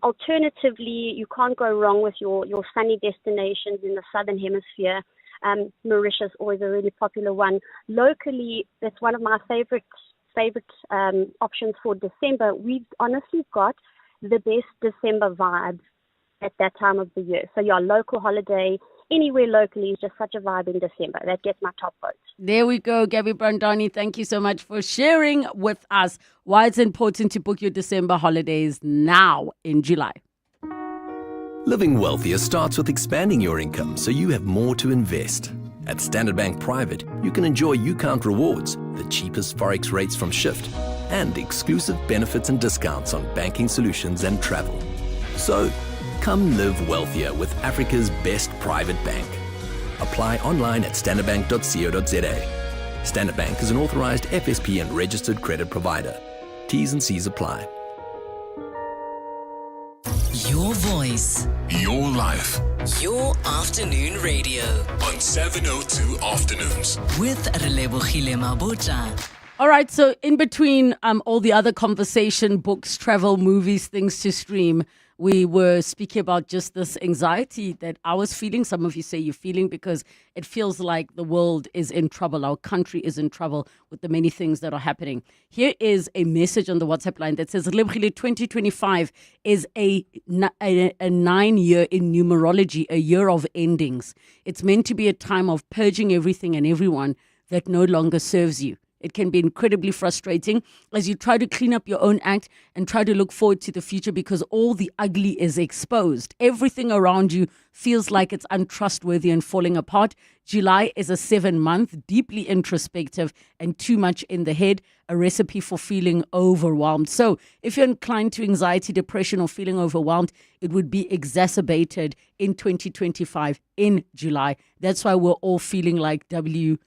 Alternatively, you can't go wrong with your sunny destinations in the Southern Hemisphere. Mauritius, always a really popular one. Locally, that's one of my favorite options for December. We've honestly got the best December vibes at that time of the year. So your local holiday, anywhere locally is just such a vibe in December. That gets my top vote. There we go, Gabby Brandani. Thank you so much for sharing with us why it's important to book your December holidays now in July. Living wealthier starts with expanding your income so you have more to invest. At Standard Bank Private, you can enjoy UCount rewards, the cheapest forex rates from Shift, and exclusive benefits and discounts on banking solutions and travel. So, come live wealthier with Africa's best private bank. Apply online at standardbank.co.za. Standard Bank is an authorized FSP and registered credit provider. T's and C's apply. Your voice. Your life. Your afternoon radio. On 702 Afternoons. With Relebogile Mabotja. All right, so in between all the other conversation, books, travel, movies, things to stream, we were speaking about just this anxiety that I was feeling. Some of you say you're feeling because it feels like the world is in trouble. Our country is in trouble with the many things that are happening. Here is a message on the WhatsApp line that says, Relebogile 2025 is a 9-year in numerology, a year of endings. It's meant to be a time of purging everything and everyone that no longer serves you. It can be incredibly frustrating as you try to clean up your own act and try to look forward to the future because all the ugly is exposed. Everything around you feels like it's untrustworthy and falling apart. July is a 7-month, deeply introspective and too much in the head, a recipe for feeling overwhelmed. So if you're inclined to anxiety, depression, or feeling overwhelmed, it would be exacerbated in 2025 in July. That's why we're all feeling like WTAF.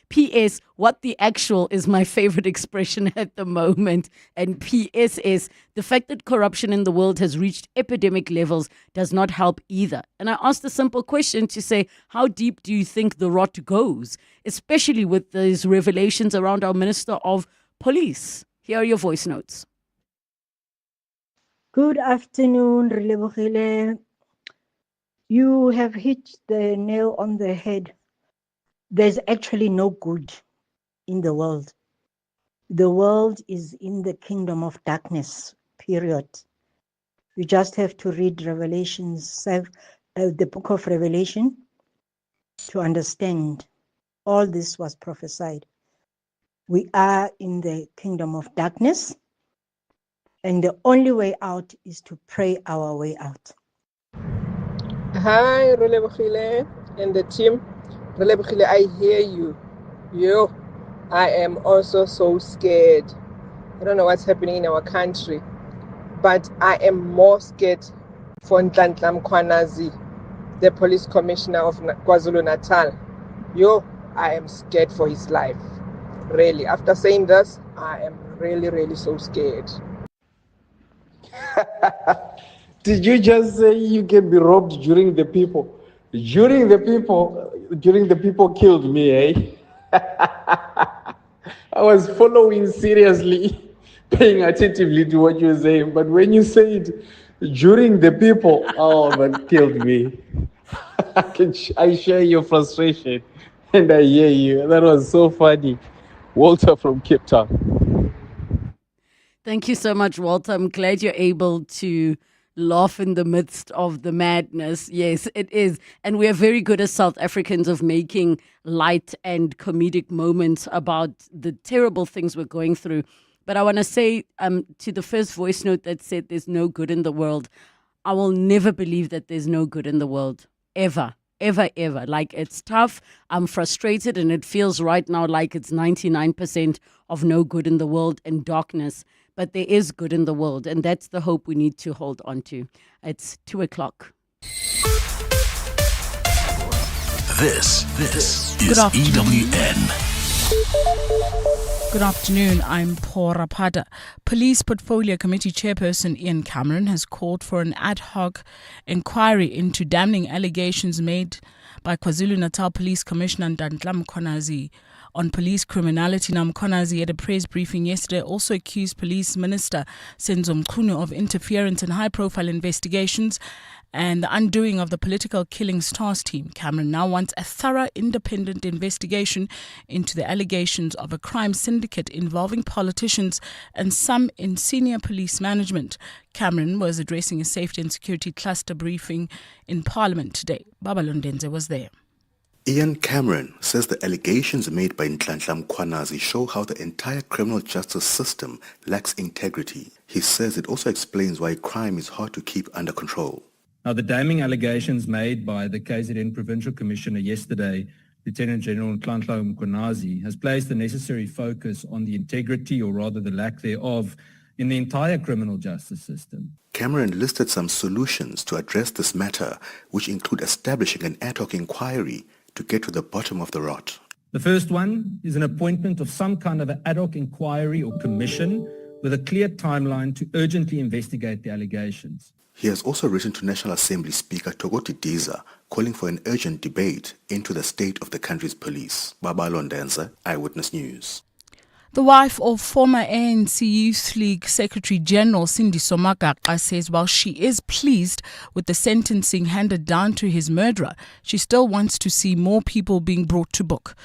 P.S. What the actual is my favorite expression at the moment. And P.S. is the fact that corruption in the world has reached epidemic levels does not help either. And I asked a simple question to say, how deep do you think the rot goes? Especially with these revelations around our Minister of Police. Here are your voice notes. Good afternoon, Relebogile. You have hit the nail on the head. There's actually no good in the world. The world is in the kingdom of darkness, period. You just have to read the book of Revelation to understand all this was prophesied. We are in the kingdom of darkness, and the only way out is to pray our way out. Hi, Relebogile and the team. Relebogile, I hear you. I am also so scared. I don't know what's happening in our country, but I am more scared for Nhlanhla Mkhwanazi, the police commissioner of KwaZulu-Natal. I am scared for his life. Really, after saying this, I am really, really so scared. Did you just say you can be robbed during the people? During the people killed me, eh? I was following seriously, paying attentively to what you were saying. But when you said during the people, oh, that killed me. I share your frustration and I hear you. That was so funny. Walter from Cape Town. Thank you so much, Walter. I'm glad you're able to laugh in the midst of the madness. Yes, it is. And we are very good as South Africans of making light and comedic moments about the terrible things we're going through. But I want to say to the first voice note that said there's no good in the world, I will never believe that there's no good in the world. Ever. Ever, ever. Like, it's tough. I'm frustrated, and it feels right now like it's 99% of no good in the world and darkness. But there is good in the world, and that's the hope we need to hold on to. It's 2:00. This is Good afternoon. EWN. Good afternoon, I'm Paul Rapada. Police Portfolio Committee Chairperson Ian Cameron has called for an ad hoc inquiry into damning allegations made by KwaZulu-Natal Police Commissioner Ntantla Mkhonazi on police criminality. Now, Mkhonazi at a press briefing yesterday also accused Police Minister Senzo Mchunu of interference in high-profile investigations and the undoing of the political killings task team. Cameron now wants a thorough, independent investigation into the allegations of a crime syndicate involving politicians and some in senior police management. Cameron was addressing a safety and security cluster briefing in Parliament today. Baba Londenze was there. Ian Cameron says the allegations made by Ntantla Mkhonazi show how the entire criminal justice system lacks integrity. He says it also explains why crime is hard to keep under control. Now, the damning allegations made by the KZN Provincial Commissioner yesterday, Lieutenant General Ntantla Mkhonazi, has placed the necessary focus on the integrity, or rather the lack thereof, in the entire criminal justice system. Cameron listed some solutions to address this matter, which include establishing an ad hoc inquiry to get to the bottom of the rot. The first one is an appointment of some kind of an ad hoc inquiry or commission with a clear timeline to urgently investigate the allegations. He has also written to National Assembly Speaker Tokoti Diza, calling for an urgent debate into the state of the country's police. Baba Londenza, Eyewitness News. The wife of former ANC Youth League Secretary General Sindiso Magaka says while she is pleased with the sentencing handed down to his murderer, she still wants to see more people being brought to book.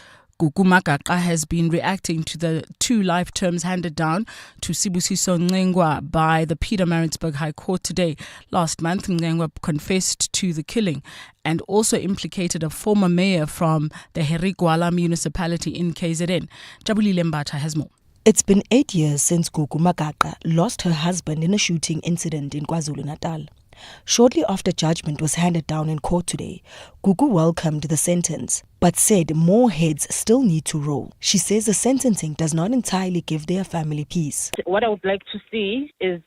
Gugu Magaka has been reacting to the 2 life terms handed down to Sibusiso Ngengwa by the Pietermaritzburg High Court today. Last month, Ngengwa confessed to the killing and also implicated a former mayor from the Herigwala municipality in KZN. Jabulile Mbatha has more. It's been 8 years since Gugu Magaka lost her husband in a shooting incident in KwaZulu-Natal. Shortly after judgment was handed down in court today, Gugu welcomed the sentence, but said more heads still need to roll. She says the sentencing does not entirely give their family peace. What I would like to see is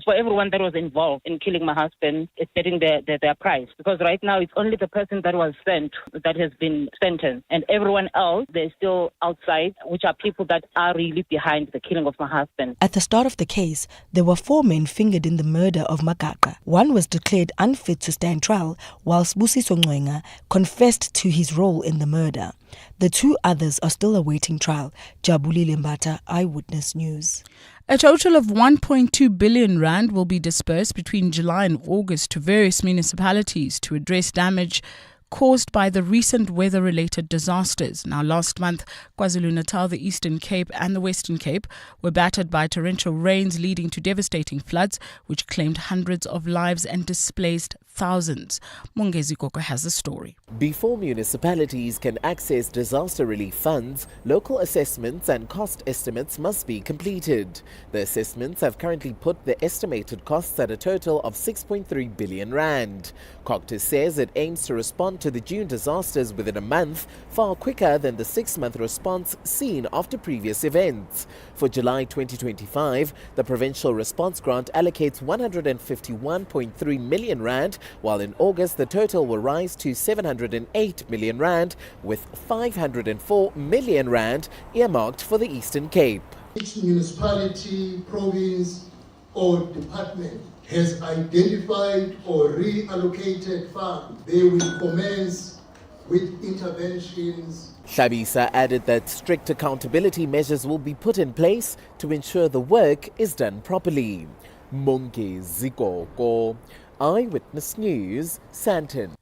for everyone that was involved in killing my husband is getting their price. Because right now it's only the person that was sent that has been sentenced. And everyone else, they're still outside, which are people that are really behind the killing of my husband. At the start of the case, there were 4 men fingered in the murder of Magaka. One was declared unfit to stand trial, whilst Busiso Ngwenga confessed to his role in the murder. The 2 others are still awaiting trial. Jabulile Mbatha, Eyewitness News. A total of 1.2 billion rand will be dispersed between July and August to various municipalities to address damage caused by the recent weather-related disasters. Now, last month, KwaZulu-Natal, the Eastern Cape and the Western Cape were battered by torrential rains leading to devastating floods, which claimed hundreds of lives and displaced thousands. Mongezi Koko has a story. Before municipalities can access disaster relief funds, local assessments and cost estimates must be completed. The assessments have currently put the estimated costs at a total of 6.3 billion rand. Coctus says it aims to respond to the June disasters within a month, far quicker than the 6-month response seen after previous events. For July 2025, the provincial response grant allocates 151.3 million rand, while in August the total will rise to 708 million rand, with 504 million rand earmarked for the Eastern Cape. Each municipality, province or department has identified or reallocated funds. They will commence with interventions. Shabisa added that strict accountability measures will be put in place to ensure the work is done properly. Mongezi Koko, Eyewitness News, Sandton.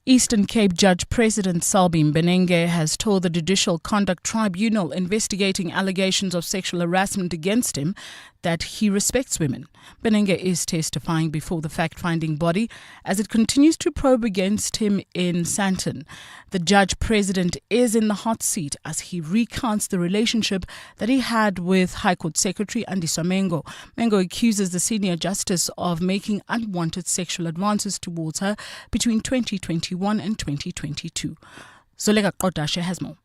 Eastern Cape Judge President Salbi Mbenenge has told the Judicial Conduct Tribunal investigating allegations of sexual harassment against him that he respects women. Benenge is testifying before the fact-finding body as it continues to probe against him in Sandton. The judge-president is in the hot seat as he recounts the relationship that he had with High Court Secretary Andiswa Mengo. Mengo accuses the senior justice of making unwanted sexual advances towards her between 2021 and 2022. Zolega Qodashe has more.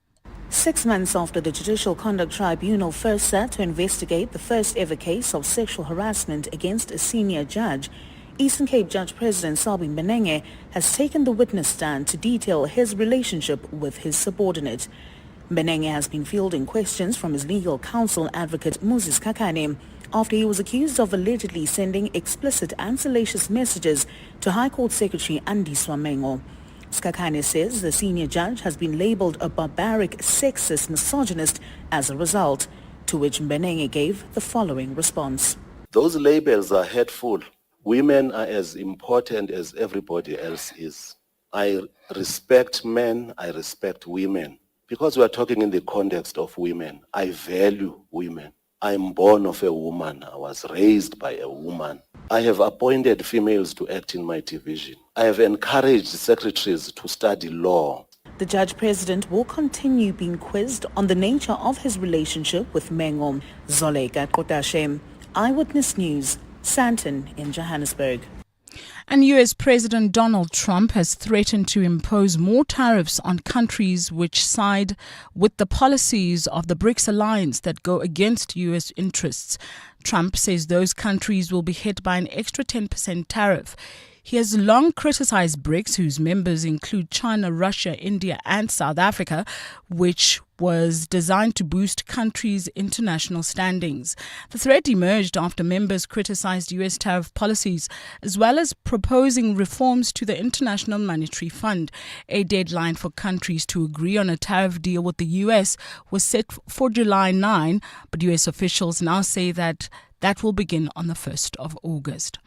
6 months after the Judicial Conduct Tribunal first sat to investigate the first ever case of sexual harassment against a senior judge, Eastern Cape Judge President Sabin Benenge has taken the witness stand to detail his relationship with his subordinate. Benenge has been fielding questions from his legal counsel advocate Moses Kakane after he was accused of allegedly sending explicit and salacious messages to High Court Secretary Andiswa Mengo. Skakane says the senior judge has been labelled a barbaric, sexist misogynist as a result, to which Benenge gave the following response. Those labels are hurtful. Women are as important as everybody else is. I respect men, I respect women. Because we are talking in the context of women, I value women. I am born of a woman. I was raised by a woman. I have appointed females to act in my division. I have encouraged secretaries to study law. The judge-president will continue being quizzed on the nature of his relationship with Mengo. Zolega Qodashe, Eyewitness News, Sandton in Johannesburg. And US President Donald Trump has threatened to impose more tariffs on countries which side with the policies of the BRICS alliance that go against US interests. Trump says those countries will be hit by an extra 10% tariff. He has long criticized BRICS, whose members include China, Russia, India and South Africa, which was designed to boost countries' international standings. The threat emerged after members criticized U.S. tariff policies, as well as proposing reforms to the International Monetary Fund. A deadline for countries to agree on a tariff deal with the U.S. was set for July 9, but U.S. officials now say that will begin on the 1st of August.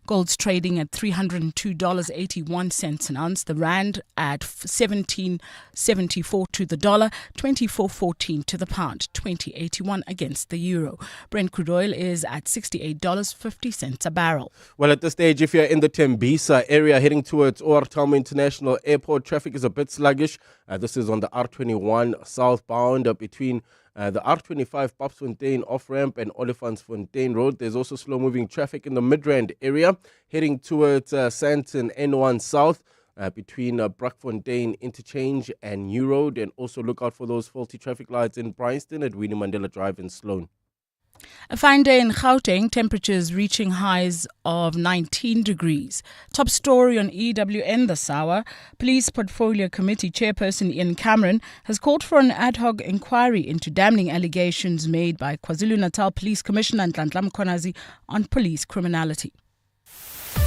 Gold's trading at $302.81 an ounce. The rand at 17.74 to the dollar, 24.14 to the pound, 20.81 against the euro. Brent crude oil is at $68.50 a barrel. Well, at this stage, if you're in the Tembisa area heading towards OR Tambo International Airport, traffic is a bit sluggish. This is on the R21 southbound between the R25 Papsfontein off-ramp and Olifantsfontein Road. There's also slow-moving traffic in the Midrand area heading towards Sandton N1 South between Brakfontein Interchange and New Road. And also look out for those faulty traffic lights in Bryanston at Winnie Mandela Drive in Sloane. A fine day in Gauteng, temperatures reaching highs of 19 degrees. Top story on EWN this hour. Police Portfolio Committee Chairperson Ian Cameron has called for an ad hoc inquiry into damning allegations made by KwaZulu-Natal Police Commissioner Nhlanhla Mkhwanazi on police criminality.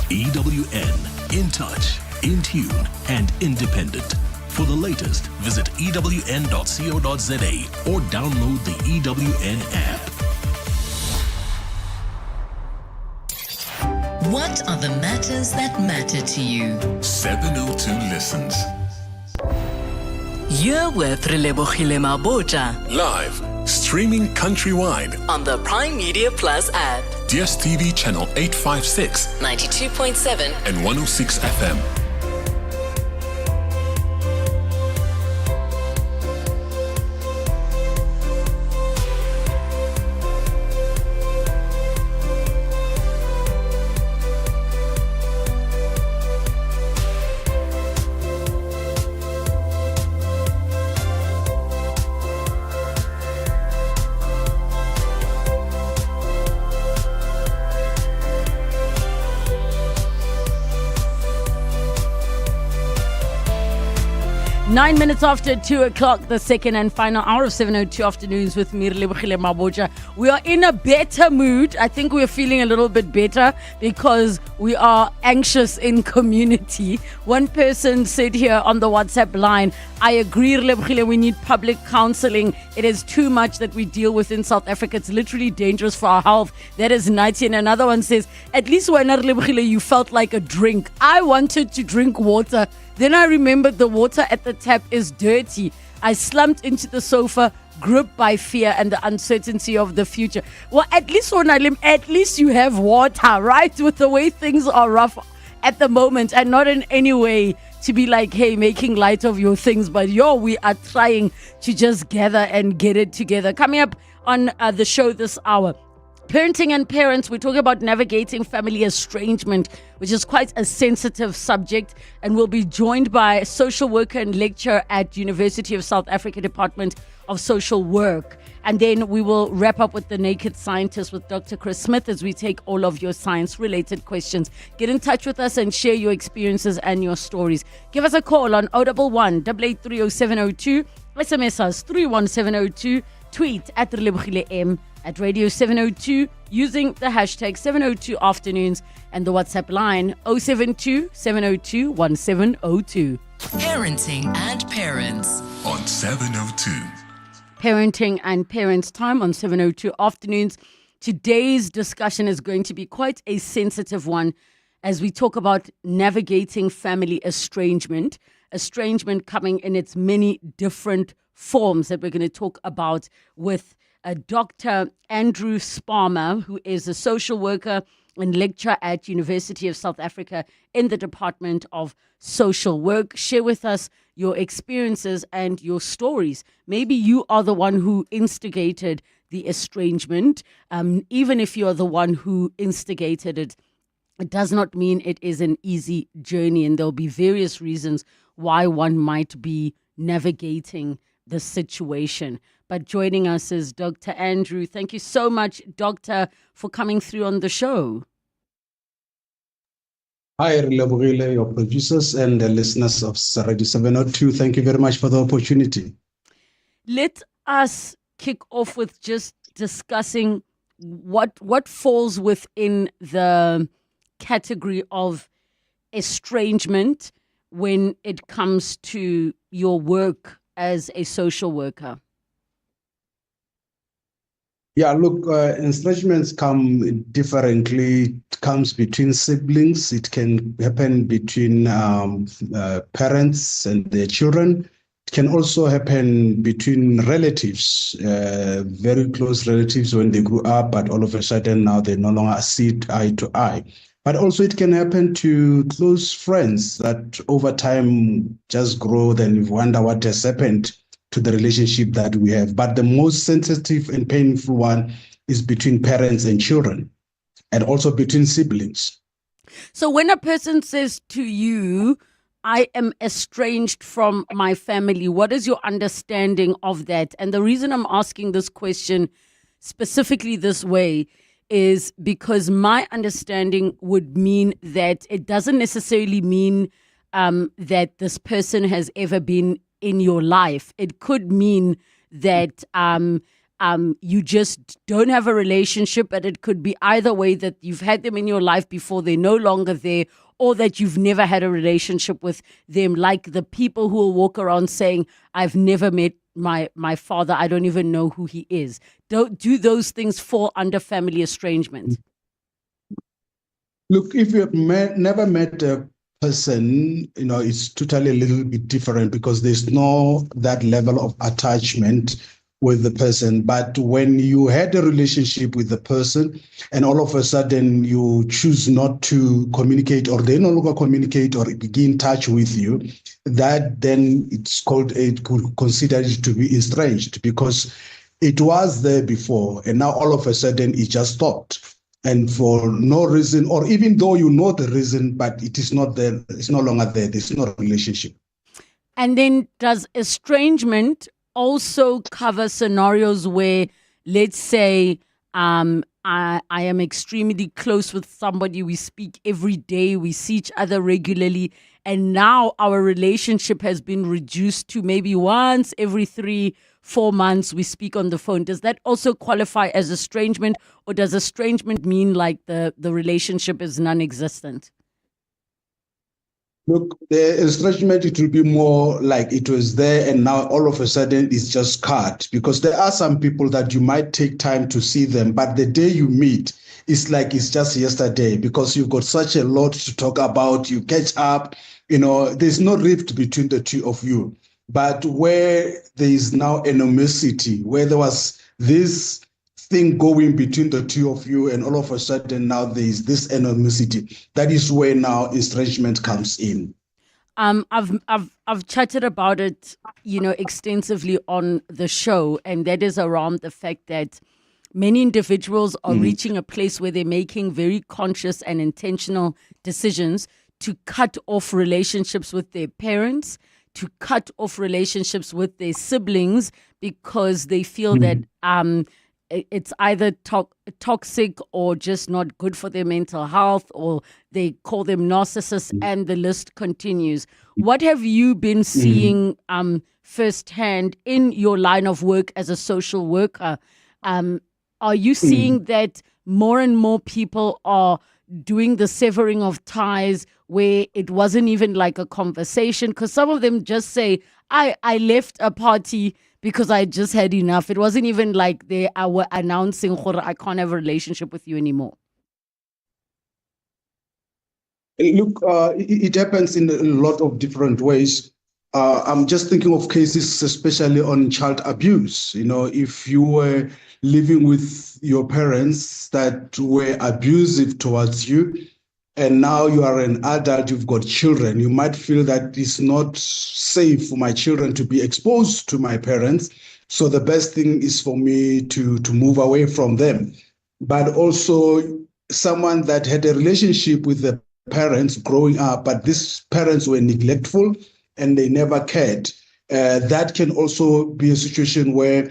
EWN, in touch, in tune and independent. For the latest, visit ewn.co.za or download the EWN app. What are the matters that matter to you? 702 listens. You're with Relebogile Mabotja. Live, streaming countrywide. On the Prime Media Plus app. DSTV channel 856. 92.7. And 106 FM. Nine minutes after 2 o'clock, the second and final hour of 702 afternoons with me, Relebogile Mabotja. We are in a better mood. I think we're feeling a little bit better because we are anxious in community. One person said here on the WhatsApp line, I agree, Relebogile, we need public counseling. It is too much that we deal with in South Africa. It's literally dangerous for our health. That is 90. And another one says, at least when Relebogile, you felt like a drink. I wanted to drink water. Then I remembered the water at the tap is dirty. I slumped into the sofa, gripped by fear and the uncertainty of the future. Well, at least you have water, right? With the way things are rough at the moment, and not in any way to be like, hey, making light of your things, but we are trying to just gather and get it together. Coming up on the show this hour, parenting and parents, we're talking about navigating family estrangement, which is quite a sensitive subject, and we'll be joined by a social worker and lecturer at University of South Africa Department of Social Work. And then we will wrap up with the Naked Scientist with Dr. Chris Smith as we take all of your science-related questions. Get in touch with us and share your experiences and your stories. Give us a call on 011 8830702, SMS us 31702, tweet at Relebogile M, at Radio 702 using the hashtag 702 afternoons, and the WhatsApp line 072 702 1702. Parenting and Parents on 702. Parenting and Parents time on 702 afternoons. Today's discussion is going to be quite a sensitive one as we talk about navigating family estrangement. Estrangement coming in its many different forms that we're going to talk about with Dr. Andrew Sparmer, who is a social worker and lecturer at University of South Africa in the Department of Social Work. Share with us your experiences and your stories. Maybe you are the one who instigated the estrangement. Even if you're the one who instigated it, it does not mean it is an easy journey, and there'll be various reasons why one might be navigating the situation. But joining us is Dr. Andrew. Thank you so much, Doctor, for coming through on the show. Hi, Relebogile, your producers and the listeners of Radio 702. Thank you very much for the opportunity. Let us kick off with just discussing what falls within the category of estrangement when it comes to your work as a social worker. Yeah, look, estrangements come differently. It comes between siblings. It can happen between parents and their children. It can also happen between relatives, very close relatives when they grew up, but all of a sudden now they no longer see eye to eye. But also it can happen to close friends that over time just grow, then you wonder what has happened to the relationship that we have. But the most sensitive and painful one is between parents and children, and also between siblings. So when a person says to you, I am estranged from my family, what is your understanding of that? And the reason I'm asking this question specifically this way is because my understanding would mean that it doesn't necessarily mean that this person has ever been in your life. It could mean that you just don't have a relationship, but it could be either way, that you've had them in your life before, they're no longer there, or that you've never had a relationship with them, like the people who will walk around saying, I've never met my father, I don't even know who he is. Do those things fall under family estrangement? Look, if you have never met a person, it's totally a little bit different because there's no that level of attachment with the person. But when you had a relationship with the person and all of a sudden you choose not to communicate, or they no longer communicate or begin touch with you, that then it could consider it to be estranged because it was there before and now all of a sudden it just stopped. And for no reason, or even though you know the reason, but it is not there, it's no longer there, there's no relationship. And then does estrangement also cover scenarios where, let's say, I am extremely close with somebody, we speak every day, we see each other regularly, and now our relationship has been reduced to maybe once every 3-4 months we speak on the phone. Does that also qualify as estrangement, or does estrangement mean like the relationship is non-existent? Look, the estrangement, it will be more like it was there and now all of a sudden it's just cut, because there are some people that you might take time to see them, but the day you meet, it's like it's just yesterday because you've got such a lot to talk about, you catch up, there's no rift between the two of you. But where there is now animosity, where there was this thing going between the two of you, and all of a sudden now there is this animosity, that is where now estrangement comes in. I've chatted about it, extensively on the show, and that is around the fact that many individuals are reaching a place where they're making very conscious and intentional decisions to cut off relationships with their parents, to cut off relationships with their siblings, because they feel that it's either toxic or just not good for their mental health, or they call them narcissists, and the list continues. What have you been seeing firsthand in your line of work as a social worker? Are you seeing that more and more people are doing the severing of ties where it wasn't even like a conversation? Because some of them just say, I left a party because I just had enough. It wasn't even like they were announcing, I can't have a relationship with you anymore. Look, it happens in a lot of different ways. I'm just thinking of cases, especially on child abuse. If you were living with your parents that were abusive towards you, and now you are an adult, you've got children, you might feel that it's not safe for my children to be exposed to my parents. So the best thing is for me to move away from them. But also someone that had a relationship with the parents growing up, but these parents were neglectful and they never cared. That can also be a situation where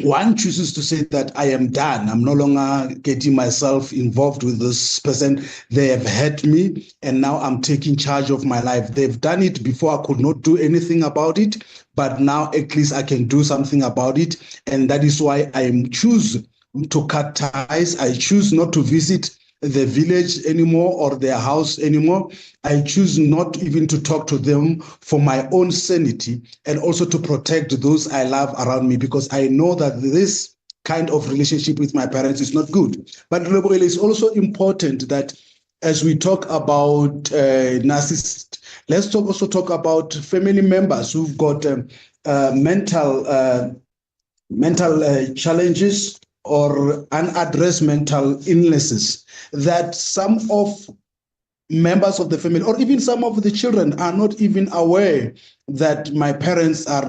one chooses to say that I am done. I'm no longer getting myself involved with this person. They have hurt me, and now I'm taking charge of my life. They've done it before. I could not do anything about it, but now at least I can do something about it. And that is why I choose to cut ties. I choose not to visit the village anymore or their house anymore. I choose not even to talk to them for my own sanity, and also to protect those I love around me, because I know that this kind of relationship with my parents is not good. But Relebogile, it's also important that as we talk about narcissists, let's also talk about family members who've got mental challenges or unaddressed mental illnesses, that some of members of the family or even some of the children are not even aware that my parents are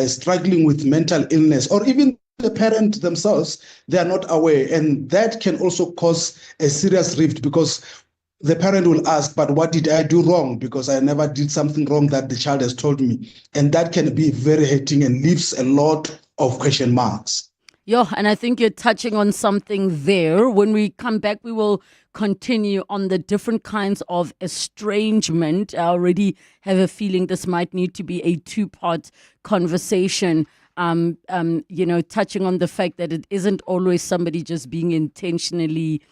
struggling with mental illness, or even the parent themselves, they are not aware. And that can also cause a serious rift, because the parent will ask, but what did I do wrong? Because I never did something wrong that the child has told me. And that can be very hurting and leaves a lot of question marks. Yeah, and I think you're touching on something there. When we come back, we will continue on the different kinds of estrangement. I already have a feeling this might need to be a two-part conversation. Touching on the fact that it isn't always somebody just being intentionally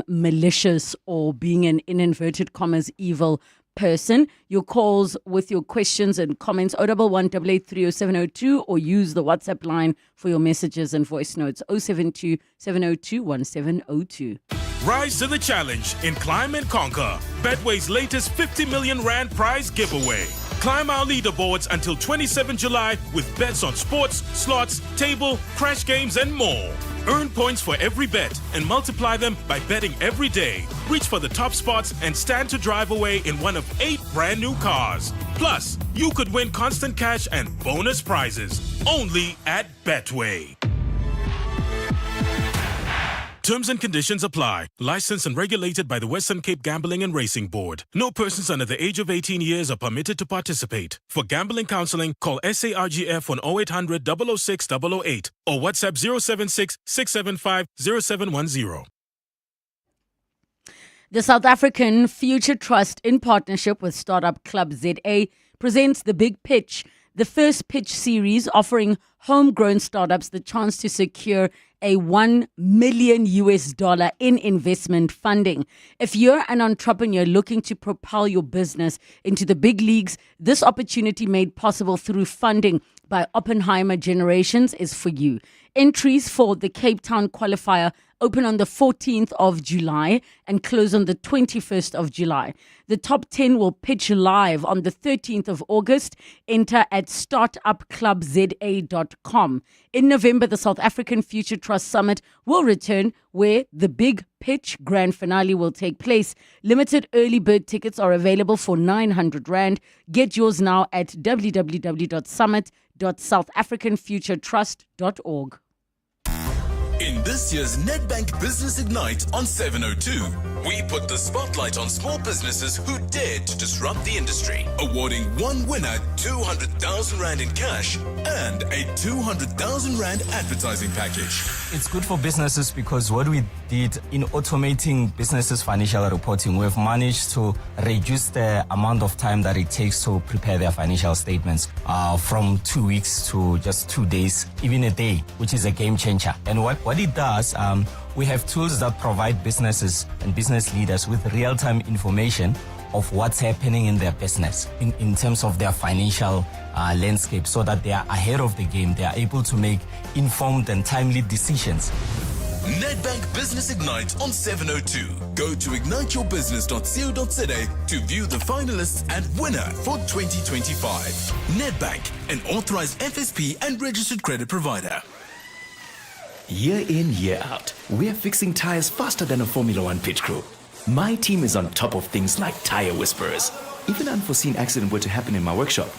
malicious or being an, in inverted commas, evil person. Your calls with your questions and comments, 011-883-0702, or use the WhatsApp line for your messages and voice notes, 072-702-1702. Rise to the challenge in Climb and Conquer, Betway's latest 50 million Rand prize giveaway. Climb our leaderboards until 27 July with bets on sports, slots, table, crash games, and more. Earn points for every bet and multiply them by betting every day. Reach for the top spots and stand to drive away in one of 8 brand new cars. Plus, you could win constant cash and bonus prizes. Only at Betway. Terms and conditions apply. Licensed and regulated by the Western Cape Gambling and Racing Board. No persons under the age of 18 years are permitted to participate. For gambling counseling, call SARGF on 0800 006 008 or WhatsApp 076 675 0710. The South African Future Trust, in partnership with Startup Club ZA, presents The Big Pitch, the first pitch series offering homegrown startups the chance to secure a $1 million in investment funding. If you're an entrepreneur looking to propel your business into the big leagues, this opportunity made possible through funding by Oppenheimer Generations is for you. Entries for the Cape Town qualifier open on the 14th of July and close on the 21st of July. The top 10 will pitch live on the 13th of August. Enter at startupclubza.com. In November, the South African Future Trust Summit will return, where the big pitch grand finale will take place. Limited early bird tickets are available for 900 Rand. Get yours now at www.summit.southafricanfuturetrust.org. In this year's Nedbank Business Ignite on 702, we put the spotlight on small businesses who dared to disrupt the industry, awarding one winner 200,000 Rand in cash and a 200,000 Rand advertising package. It's good for businesses because what we did in automating businesses' financial reporting, we've managed to reduce the amount of time that it takes to prepare their financial statements from 2 weeks to just 2 days, even a day, which is a game changer. And what it does, we have tools that provide businesses and business leaders with real-time information of what's happening in their business in terms of their financial landscape, so that they are ahead of the game. They are able to make informed and timely decisions. Nedbank Business Ignite on 702. Go to igniteyourbusiness.co.za to view the finalists and winner for 2025. Nedbank, an authorized FSP and registered credit provider. Year in, year out, we're fixing tires faster than a Formula One pit crew. My team is on top of things like tire whisperers. If an unforeseen accident were to happen in my workshop,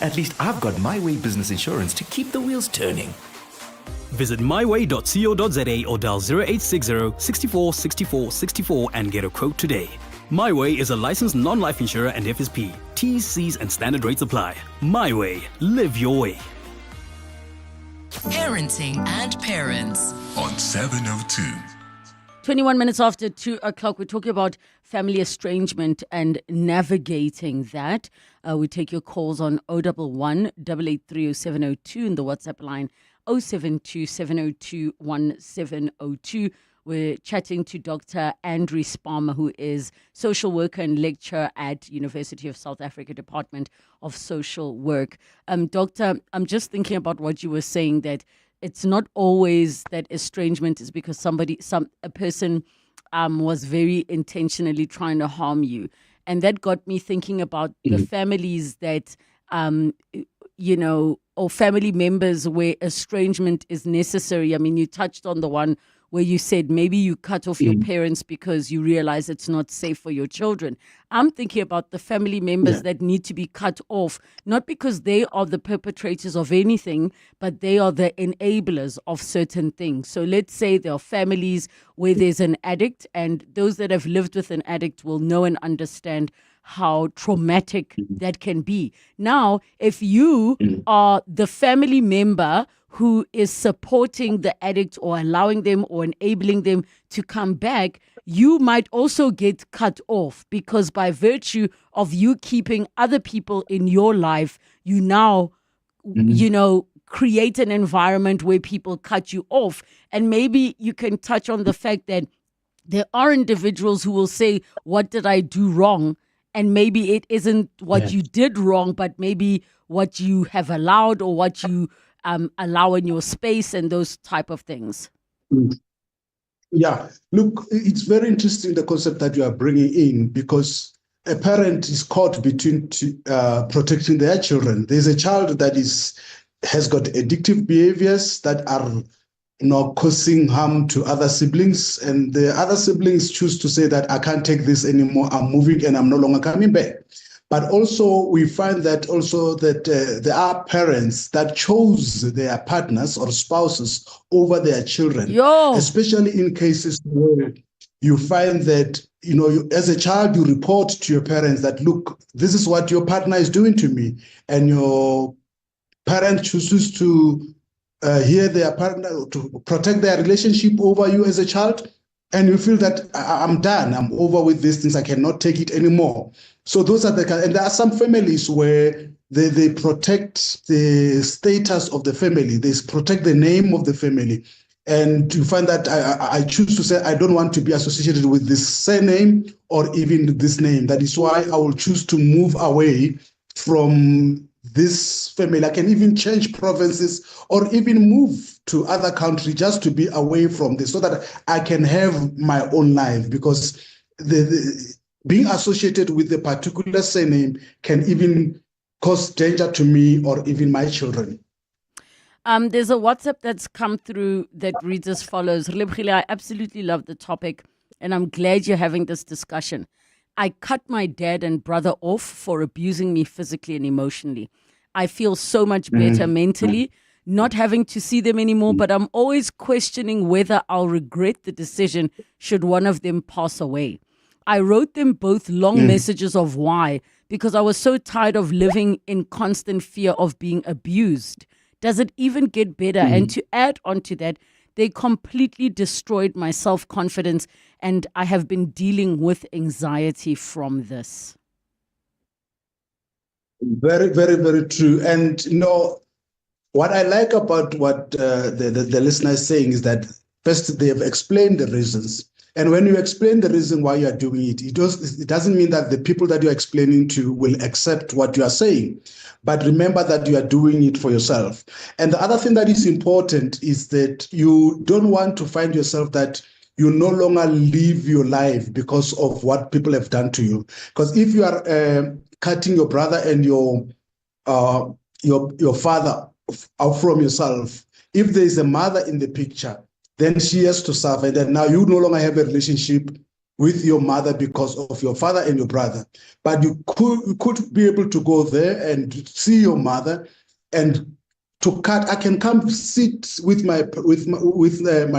at least I've got My Way business insurance to keep the wheels turning. Visit myway.co.za or dial 0860 64 64 64 and get a quote today. My Way is a licensed non-life insurer and FSP. T's, C's and standard rates apply. My Way. Live your way. Parenting and Parents on 702. 21 minutes after 2 o'clock, we're talking about family estrangement and navigating that. We take your calls on 011 883 0702 and the WhatsApp line 072 702 1702. We're chatting to Dr. Andrew Sparmer, who is social worker and lecturer at University of South Africa Department of Social Work. Doctor, I'm just thinking about what you were saying, that it's not always that estrangement is because a person was very intentionally trying to harm you. And that got me thinking about the families that, or family members where estrangement is necessary. I mean, you touched on the one where you said maybe you cut off your parents because you realize it's not safe for your children. I'm thinking about the family members that need to be cut off, not because they are the perpetrators of anything, but they are the enablers of certain things. So let's say there are families where there's an addict, and those that have lived with an addict will know and understand how traumatic that can be. Now, if you are the family member who is supporting the addict or allowing them or enabling them to come back, you might also get cut off, because by virtue of you keeping other people in your life, you now, create an environment where people cut you off. And maybe you can touch on the fact that there are individuals who will say, what did I do wrong? And maybe it isn't what you did wrong, but maybe what you have allowed or what you allow in your space and those type of things. Yeah, look, it's very interesting, the concept that you are bringing in, because a parent is caught between protecting their children. There's a child that has got addictive behaviors that are causing harm to other siblings, and the other siblings choose to say that I can't take this anymore, I'm moving and I'm no longer coming back. But also we find that there are parents that chose their partners or spouses over their children, especially in cases where you find that, as a child, you report to your parents that, look, this is what your partner is doing to me. And your parent chooses to hear their partner, to protect their relationship over you as a child. And you feel that I'm done, I'm over with these things, I cannot take it anymore. So those are and there are some families where they protect the status of the family, they protect the name of the family. And you find that I choose to say, I don't want to be associated with this surname or even this name. That is why I will choose to move away from this family. I can even change provinces or even move to other country just to be away from this so that I can have my own life, because being associated with a particular surname can even cause danger to me or even my children. There's a WhatsApp that's come through that reads as follows. Relebogile, I absolutely love the topic, and I'm glad you're having this discussion. I cut my dad and brother off for abusing me physically and emotionally. I feel so much better mentally, not having to see them anymore, but I'm always questioning whether I'll regret the decision should one of them pass away. I wrote them both long messages of why, because I was so tired of living in constant fear of being abused. Does it even get better? And to add on to that, they completely destroyed my self-confidence, and I have been dealing with anxiety from this. Very, very, very true. And, what I like about what the listener is saying is that first they have explained the reasons. And when you explain the reason why you are doing it, it doesn't mean that the people that you're explaining to will accept what you are saying. But remember that you are doing it for yourself. And the other thing that is important is that you don't want to find yourself that you no longer live your life because of what people have done to you. Because if you are cutting your brother and your father out from yourself, if there is a mother in the picture, then she has to suffer. And then now you no longer have a relationship with your mother because of your father and your brother. But you could be able to go there and see your mother and to cut. I can come sit with my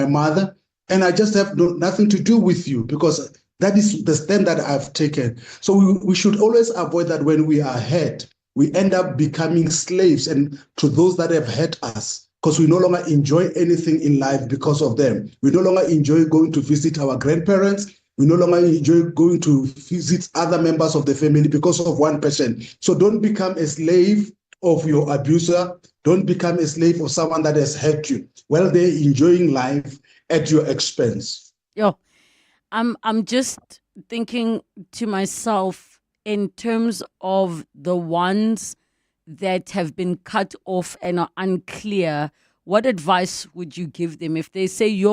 mother, and I just have nothing to do with you, because that is the stand that I've taken. So we should always avoid that. When we are hurt, we end up becoming slaves and to those that have hurt us, because we no longer enjoy anything in life because of them. We no longer enjoy going to visit our grandparents. We no longer enjoy going to visit other members of the family because of one person. So don't become a slave of your abuser. Don't become a slave of someone that has hurt you. Well, they're enjoying life at your expense. Yo, I'm just thinking to myself in terms of the ones that have been cut off and are unclear. What advice would you give them if they say,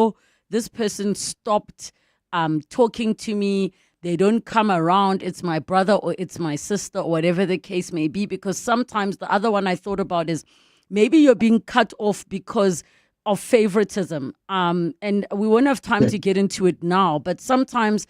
this person stopped talking to me, they don't come around, it's my brother or it's my sister or whatever the case may be? Because sometimes the other one I thought about is maybe you're being cut off because of favoritism. And we won't have time to get into it now, but sometimes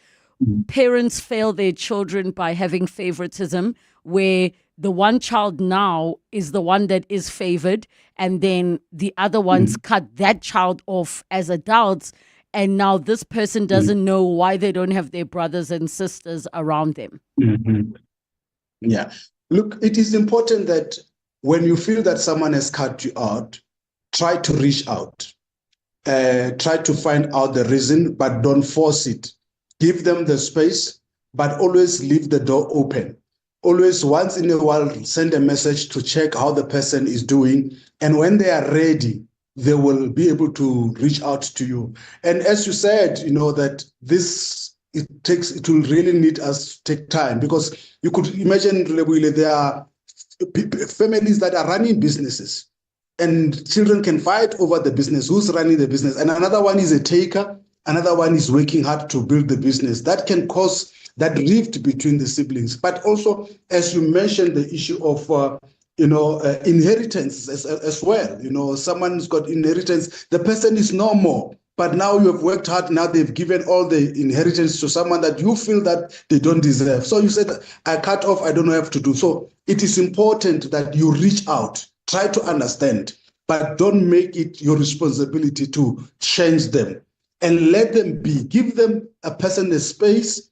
parents fail their children by having favoritism, where the one child now is the one that is favored, and then the other ones cut that child off as adults. And now this person doesn't know why they don't have their brothers and sisters around them. Yeah. Look, it is important that when you feel that someone has cut you out, try to reach out. Try to find out the reason, but don't force it. Give them the space, but always leave the door open. Always, once in a while, send a message to check how the person is doing. And when they are ready, they will be able to reach out to you. And as you said, that it will really need us to take time, because you could imagine there are families that are running businesses and children can fight over the business, who's running the business. And another one is a taker, another one is working hard to build the business. That can cause that rift between the siblings. But also, as you mentioned, the issue of inheritance as well. Someone's got inheritance, the person is no more, but now you have worked hard, now they've given all the inheritance to someone that you feel that they don't deserve. So you said, I cut off, I don't know what to do. So it is important that you reach out, try to understand, but don't make it your responsibility to change them, and let them be. Give them a person a space,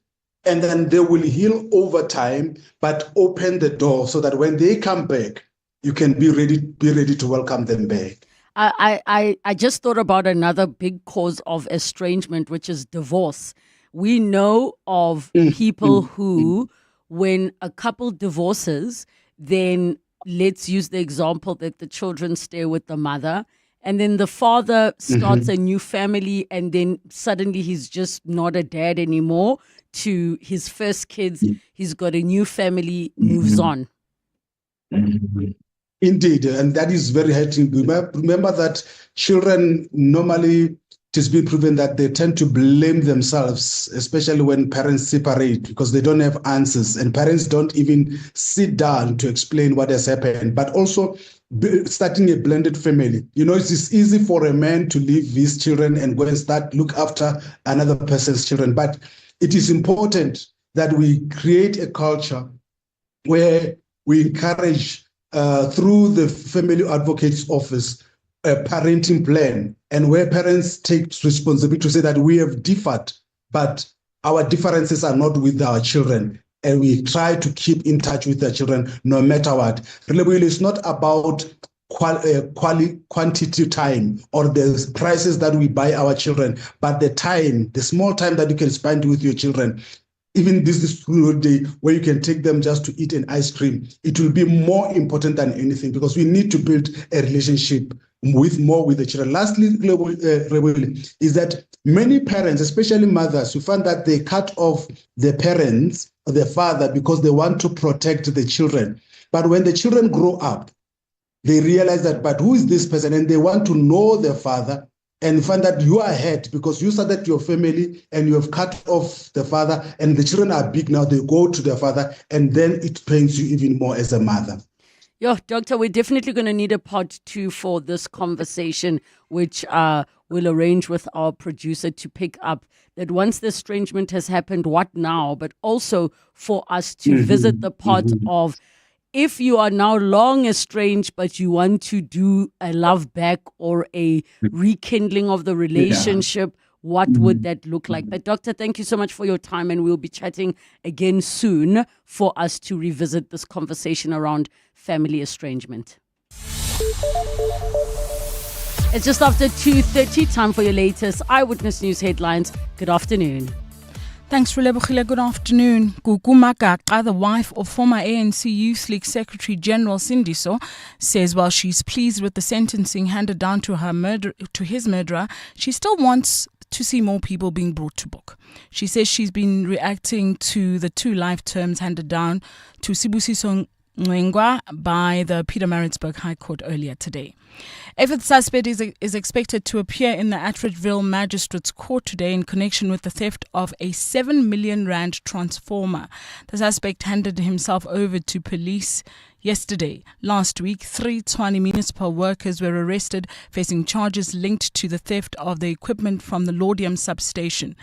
and then they will heal over time, but open the door so that when they come back, you can be ready to welcome them back. I just thought about another big cause of estrangement, which is divorce. We know of people who, when a couple divorces, then let's use the example that the children stay with the mother, and then the father starts a new family, and then suddenly he's just not a dad anymore to his first kids. He's got a new family, moves on. Indeed, and that is very hurting. Remember that children normally, it has been proven that they tend to blame themselves, especially when parents separate, because they don't have answers, and parents don't even sit down to explain what has happened. But also starting a blended family. It's easy for a man to leave his children and go and start look after another person's children. But it is important that we create a culture where we encourage through the Family Advocate's Office a parenting plan, and where parents take responsibility to say that we have differed, but our differences are not with our children, and we try to keep in touch with the children no matter what. Relebogile is not about quantity time or the prices that we buy our children, but the small time that you can spend with your children. Even this school day where you can take them just to eat an ice cream, it will be more important than anything, because we need to build a relationship with the children. Lastly, is that many parents, especially mothers, who find that they cut off their parents or their father because they want to protect the children. But when the children grow up, they realize that, but who is this person? And they want to know their father, and find that you are ahead because you started your family and you have cut off the father, and the children are big now, they go to their father, and then it pains you even more as a mother. Yeah, Doctor, we're definitely going to need a part 2 for this conversation, which we'll arrange with our producer to pick up that once the estrangement has happened, what now? But also for us to visit the part of, if you are now long estranged, but you want to do a love back or a rekindling of the relationship, what would that look like? But Doctor, thank you so much for your time, and we'll be chatting again soon for us to revisit this conversation around family estrangement. It's just after 2:30, time for your latest Eyewitness News headlines. Good afternoon. Thanks, Relebogile. Good afternoon. Gugu Magaka, the wife of former ANC Youth League Secretary General Sindiso, says while she's pleased with the sentencing handed down to his murderer, she still wants to see more people being brought to book. She says she's been reacting to the 2 life terms handed down to Sibusiso Ngwengwa by the Pietermaritzburg High Court earlier today. A fifth suspect is expected to appear in the Atteridgeville Magistrates Court today in connection with the theft of a 7 million rand transformer. The suspect handed himself over to police yesterday. Last week, 3 Tshwane municipal workers were arrested facing charges linked to the theft of the equipment from the Laudium substation.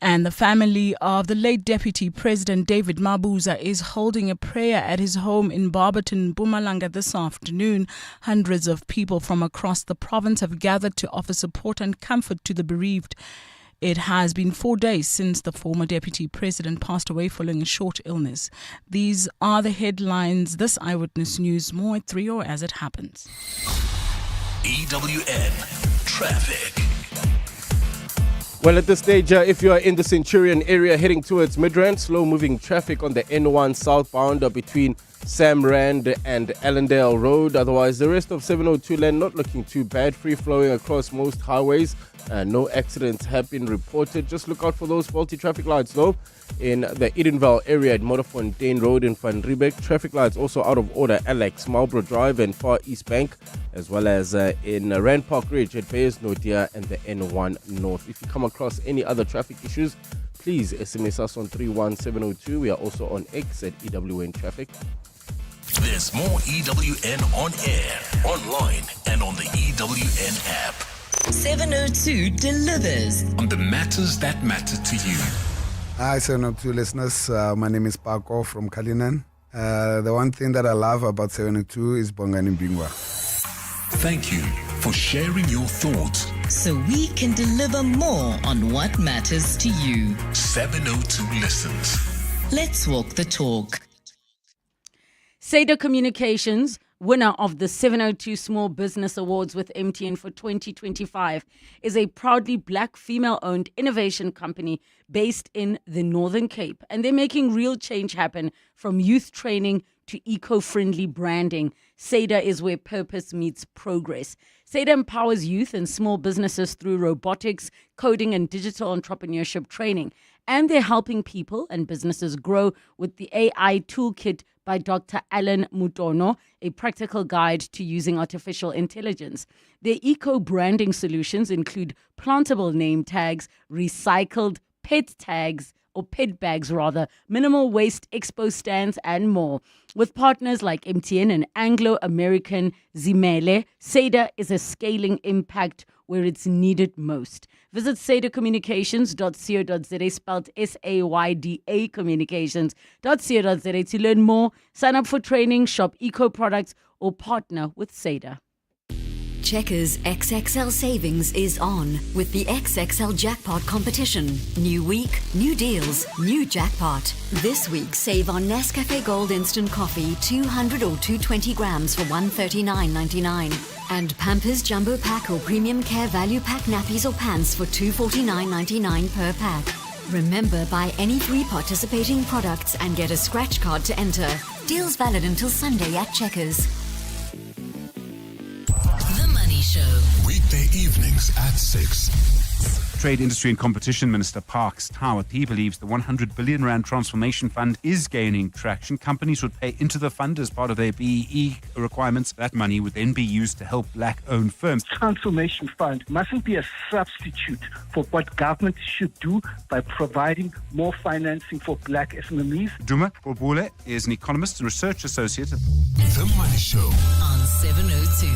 And the family of the late Deputy President David Mabuza is holding a prayer at his home in Barberton, Mpumalanga this afternoon. Hundreds of people from across the province have gathered to offer support and comfort to the bereaved. It has been 4 days since the former Deputy President passed away following a short illness. These are the headlines. This Eyewitness News, more at 3 or as it happens. EWN Traffic. Well, at this stage, if you are in the Centurion area heading towards Midrand, slow-moving traffic on the N1 southbound between Sam Rand and Allendale Road. Otherwise, the rest of 702 lane not looking too bad. Free-flowing across most highways. No accidents have been reported. Just look out for those faulty traffic lights, though. In the Edenvale area at Modderfontein Road in Van Riebeek, traffic lights also out of order. Alex, Marlborough Drive and Far East Bank, as well as in Rand Park Ridge at Bayers Nodia and the N1 North. If you come across any other traffic issues, please SMS us on 31702. We are also on X at EWN Traffic. There's more EWN on air, online, and on the EWN app. 702 delivers on the matters that matter to you. Hi, 702 listeners. My name is Paco from Kalinan. The one thing that I love about 702 is Bongani Bingwa. Thank you for sharing your thoughts. so we can deliver more on what matters to you. 702 listens. Let's walk the talk. SADA Communications, winner of the 702 Small Business Awards with MTN for 2025, is a proudly black female-owned innovation company based in the Northern Cape. And they're making real change happen, from youth training to eco-friendly branding. SADA is where purpose meets progress. SADA empowers youth and small businesses through robotics, coding and digital entrepreneurship training. And they're helping people and businesses grow with the AI Toolkit by Dr. Alan Mutono, a practical guide to using artificial intelligence. Their eco-branding solutions include plantable name tags, recycled pet tags, or pet bags rather, minimal waste expo stands, and more. With partners like MTN and Anglo-American Zimele, SEDA is a scaling impact where it's needed most. Visit sedacommunications.co.za, spelled SAYDA communications.co.za to learn more, sign up for training, shop eco products, or partner with SEDA. Checkers XXL Savings is on with the XXL Jackpot competition. New week, new deals, new jackpot. This week, save on Nescafe Gold Instant Coffee 200 or 220 grams for $139.99. And Pampers Jumbo Pack or Premium Care Value Pack nappies or pants for $249.99 per pack. Remember, buy any 3 participating products and get a scratch card to enter. Deals valid until Sunday at Checkers. Show. Weekday evenings at 6. Trade, Industry and Competition Minister Parks Tawat, he believes the 100 billion rand transformation fund is gaining traction. Companies would pay into the fund as part of their BEE requirements. That money would then be used to help black-owned firms. Transformation fund mustn't be a substitute for what government should do by providing more financing for black SMEs. Duma Bobule is an economist and research associate. The Money Show on 702.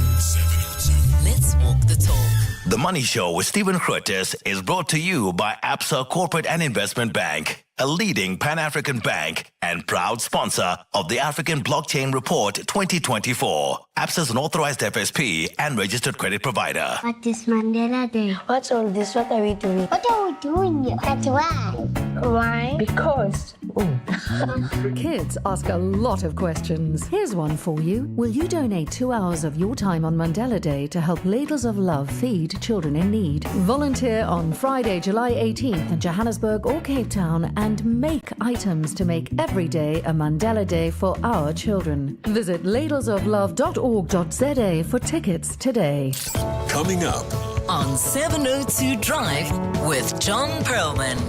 Let's walk the talk. The Money Show with Stephen Curtis is brought to you by Absa Corporate and Investment Bank, a leading Pan-African bank and proud sponsor of the African Blockchain Report 2024. Absa is an authorized FSP and registered credit provider. What is Mandela Day? What's all this? What are we doing? What are we doing here? That's why. Why? Because. Kids ask a lot of questions. Here's one for you. Will you donate 2 hours of your time on Mandela Day to help Ladles of Love feed children in need? Volunteer on Friday, July 18th in Johannesburg or Cape Town and make items to make every day a Mandela Day for our children. Visit ladlesoflove.org.za for tickets today. Coming up on 702 Drive with John Perlman.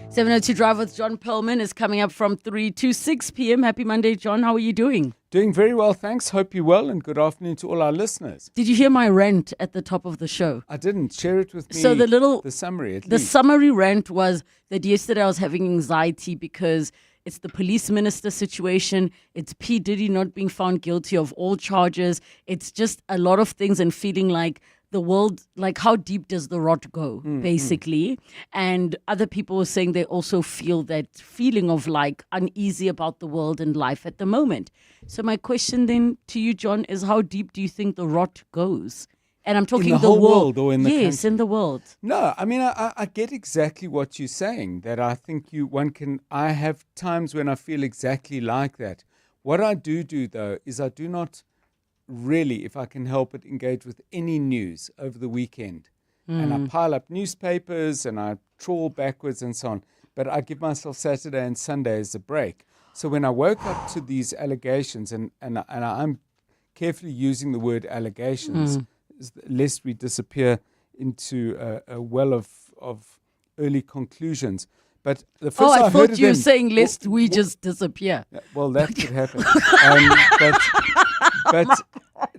702 Drive with John Perlman is coming up from 3 to 6 p.m. Happy Monday, John. How are you doing? Doing very well, thanks. Hope you're well, and good afternoon to all our listeners. Did you hear my rant at the top of the show? I didn't. Share it with me. So the summary, at the least. summary rant was that yesterday I was having anxiety because it's the police minister situation. It's P. Diddy not being found guilty of all charges. It's just a lot of things and feeling like the world, like how deep does the rot go, basically. And other people were saying they also feel that feeling of like uneasy about the world and life at the moment. So my question then to you, John, is how deep do you think the rot goes? And I'm talking in the whole world or in the yes, country? In the world. No, I mean, I get exactly what you're saying, that I think I have times when I feel exactly like that. What I do though, is I do not really, if I can help it, engage with any news over the weekend. And I pile up newspapers and I trawl backwards and so on. But I give myself Saturday and Sunday as a break. So when I woke up to these allegations, and I'm carefully using the word allegations, lest we disappear into a well of early conclusions. But the first I heard thought of you were them, saying lest we just disappear. Well, that could happen. But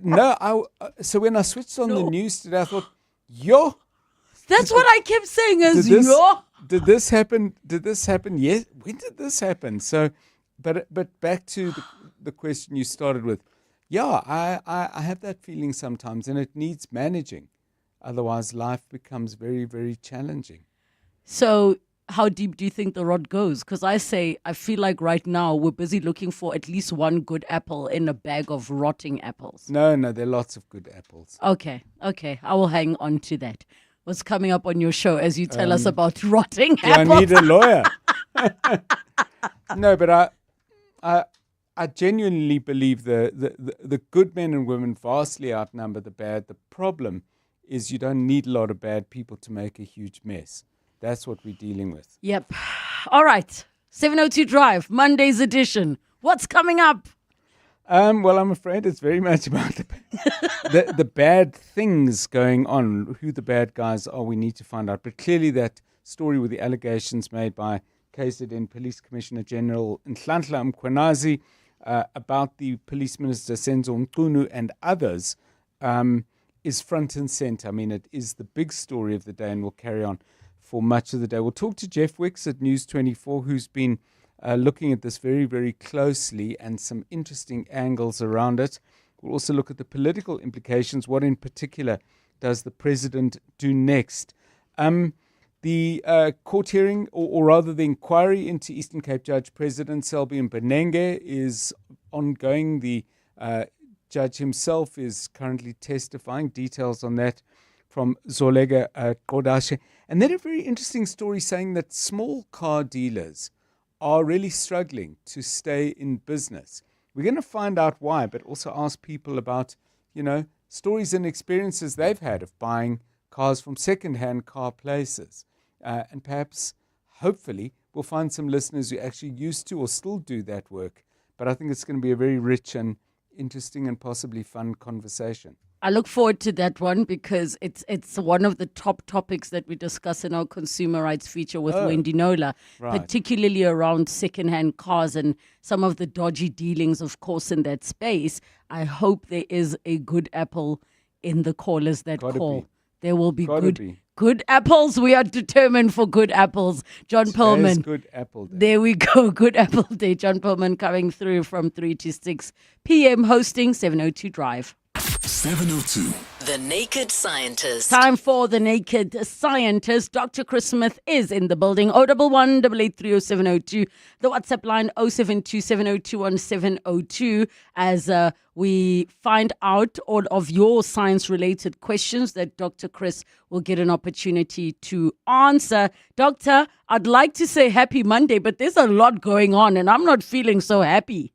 no, so when I switched on the news today, I thought, yo. That's what I kept saying is yo. Did this happen? Yes. When did this happen? So, but back to the question you started with. Yeah, I have that feeling sometimes, and it needs managing. Otherwise, life becomes very, very challenging. So how deep do you think the rot goes? Because I feel like right now we're busy looking for at least one good apple in a bag of rotting apples. No, there are lots of good apples. Okay. I will hang on to that. What's coming up on your show as you tell us about rotting apples? I need a lawyer. No, but I genuinely believe the good men and women vastly outnumber the bad. The problem is you don't need a lot of bad people to make a huge mess. That's what we're dealing with. Yep. All right. 702 Drive, Monday's edition. What's coming up? Well, I'm afraid it's very much about the bad things going on. Who the bad guys are, we need to find out. But clearly that story with the allegations made by KZN Police Commissioner General Nhlanhla Mkhwanazi about the Police Minister Senzo Mchunu and others is front and center. I mean, it is the big story of the day and will carry on for much of the day. We'll talk to Jeff Wicks at News 24, who's been looking at this very, very closely and some interesting angles around it. We'll also look at the political implications. What in particular does the president do next? The court hearing, or rather the inquiry into Eastern Cape Judge President Selby Mbenenge is ongoing. The judge himself is currently testifying. Details on that from Zolega Kodashe. And then a very interesting story saying that small car dealers are really struggling to stay in business. We're going to find out why, but also ask people about, stories and experiences they've had of buying cars from second-hand car places. And perhaps, hopefully, we'll find some listeners who actually used to or still do that work. But I think it's going to be a very rich and interesting and possibly fun conversation. I look forward to that one because it's one of the top topics that we discuss in our consumer rights feature with Wendy Nola, particularly around secondhand cars and some of the dodgy dealings, of course, in that space. I hope there is a good apple in the callers that call. There will be good apples. We are determined for good apples. John Perlman. Good apple day. There we go. Good apple day. John Perlman coming through from 3 to 6 p.m. hosting 702 Drive. 702. The Naked Scientist. Time for the Naked Scientist. Dr. Chris Smith is in the building. 011 8830702. The WhatsApp line 0727021702. As we find out all of your science-related questions that Dr. Chris will get an opportunity to answer. Doctor, I'd like to say happy Monday, but there's a lot going on and I'm not feeling so happy.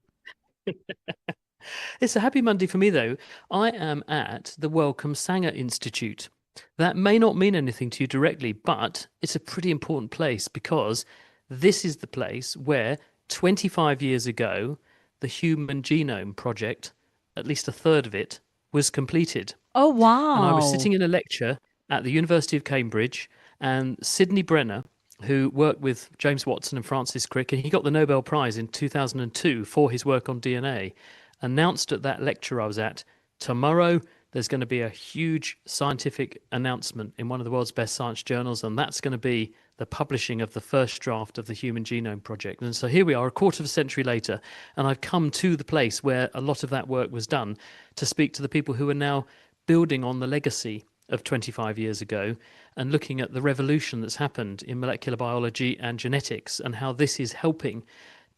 It's a happy Monday for me, though. I am at the Wellcome Sanger Institute. That may not mean anything to you directly, but it's a pretty important place because this is the place where 25 years ago, the Human Genome Project, at least a third of it, was completed. Oh, wow. And I was sitting in a lecture at the University of Cambridge, and Sidney Brenner, who worked with James Watson and Francis Crick, and he got the Nobel Prize in 2002 for his work on DNA, announced at that lecture I was at, tomorrow there's going to be a huge scientific announcement in one of the world's best science journals, and that's going to be the publishing of the first draft of the Human Genome Project. And so here we are, a quarter of a century later, and I've come to the place where a lot of that work was done to speak to the people who are now building on the legacy of 25 years ago and looking at the revolution that's happened in molecular biology and genetics and how this is helping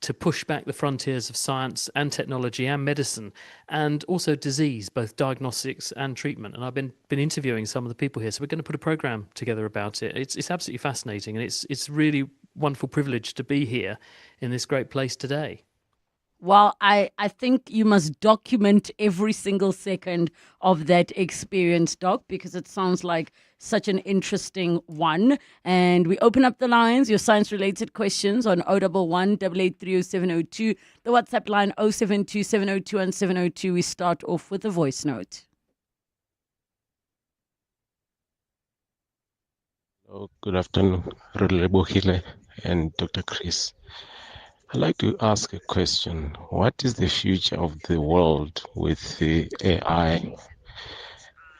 to push back the frontiers of science and technology and medicine and also disease, both diagnostics and treatment. And I've been interviewing some of the people here, so we're going to put a program together about it. It's absolutely fascinating, and it's really wonderful privilege to be here in this great place today. Well, I think you must document every single second of that experience, Doc, because it sounds like such an interesting one. And we open up the lines, your science-related questions on 011 8830702, the WhatsApp line 0727021702. We start off with a voice note. Oh, good afternoon, Relebogile and Dr. Chris. I'd like to ask a question. What is the future of the world with the AI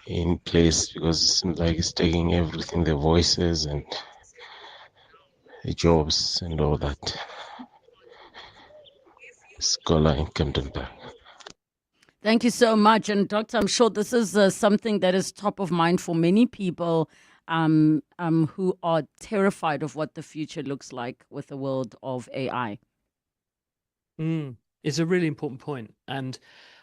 in place? Because it seems like it's taking everything, the voices and the jobs and all that. Scholar in Camden Park. Thank you so much. And Doctor, I'm sure this is something that is top of mind for many people who are terrified of what the future looks like with the world of AI. It's a really important point. And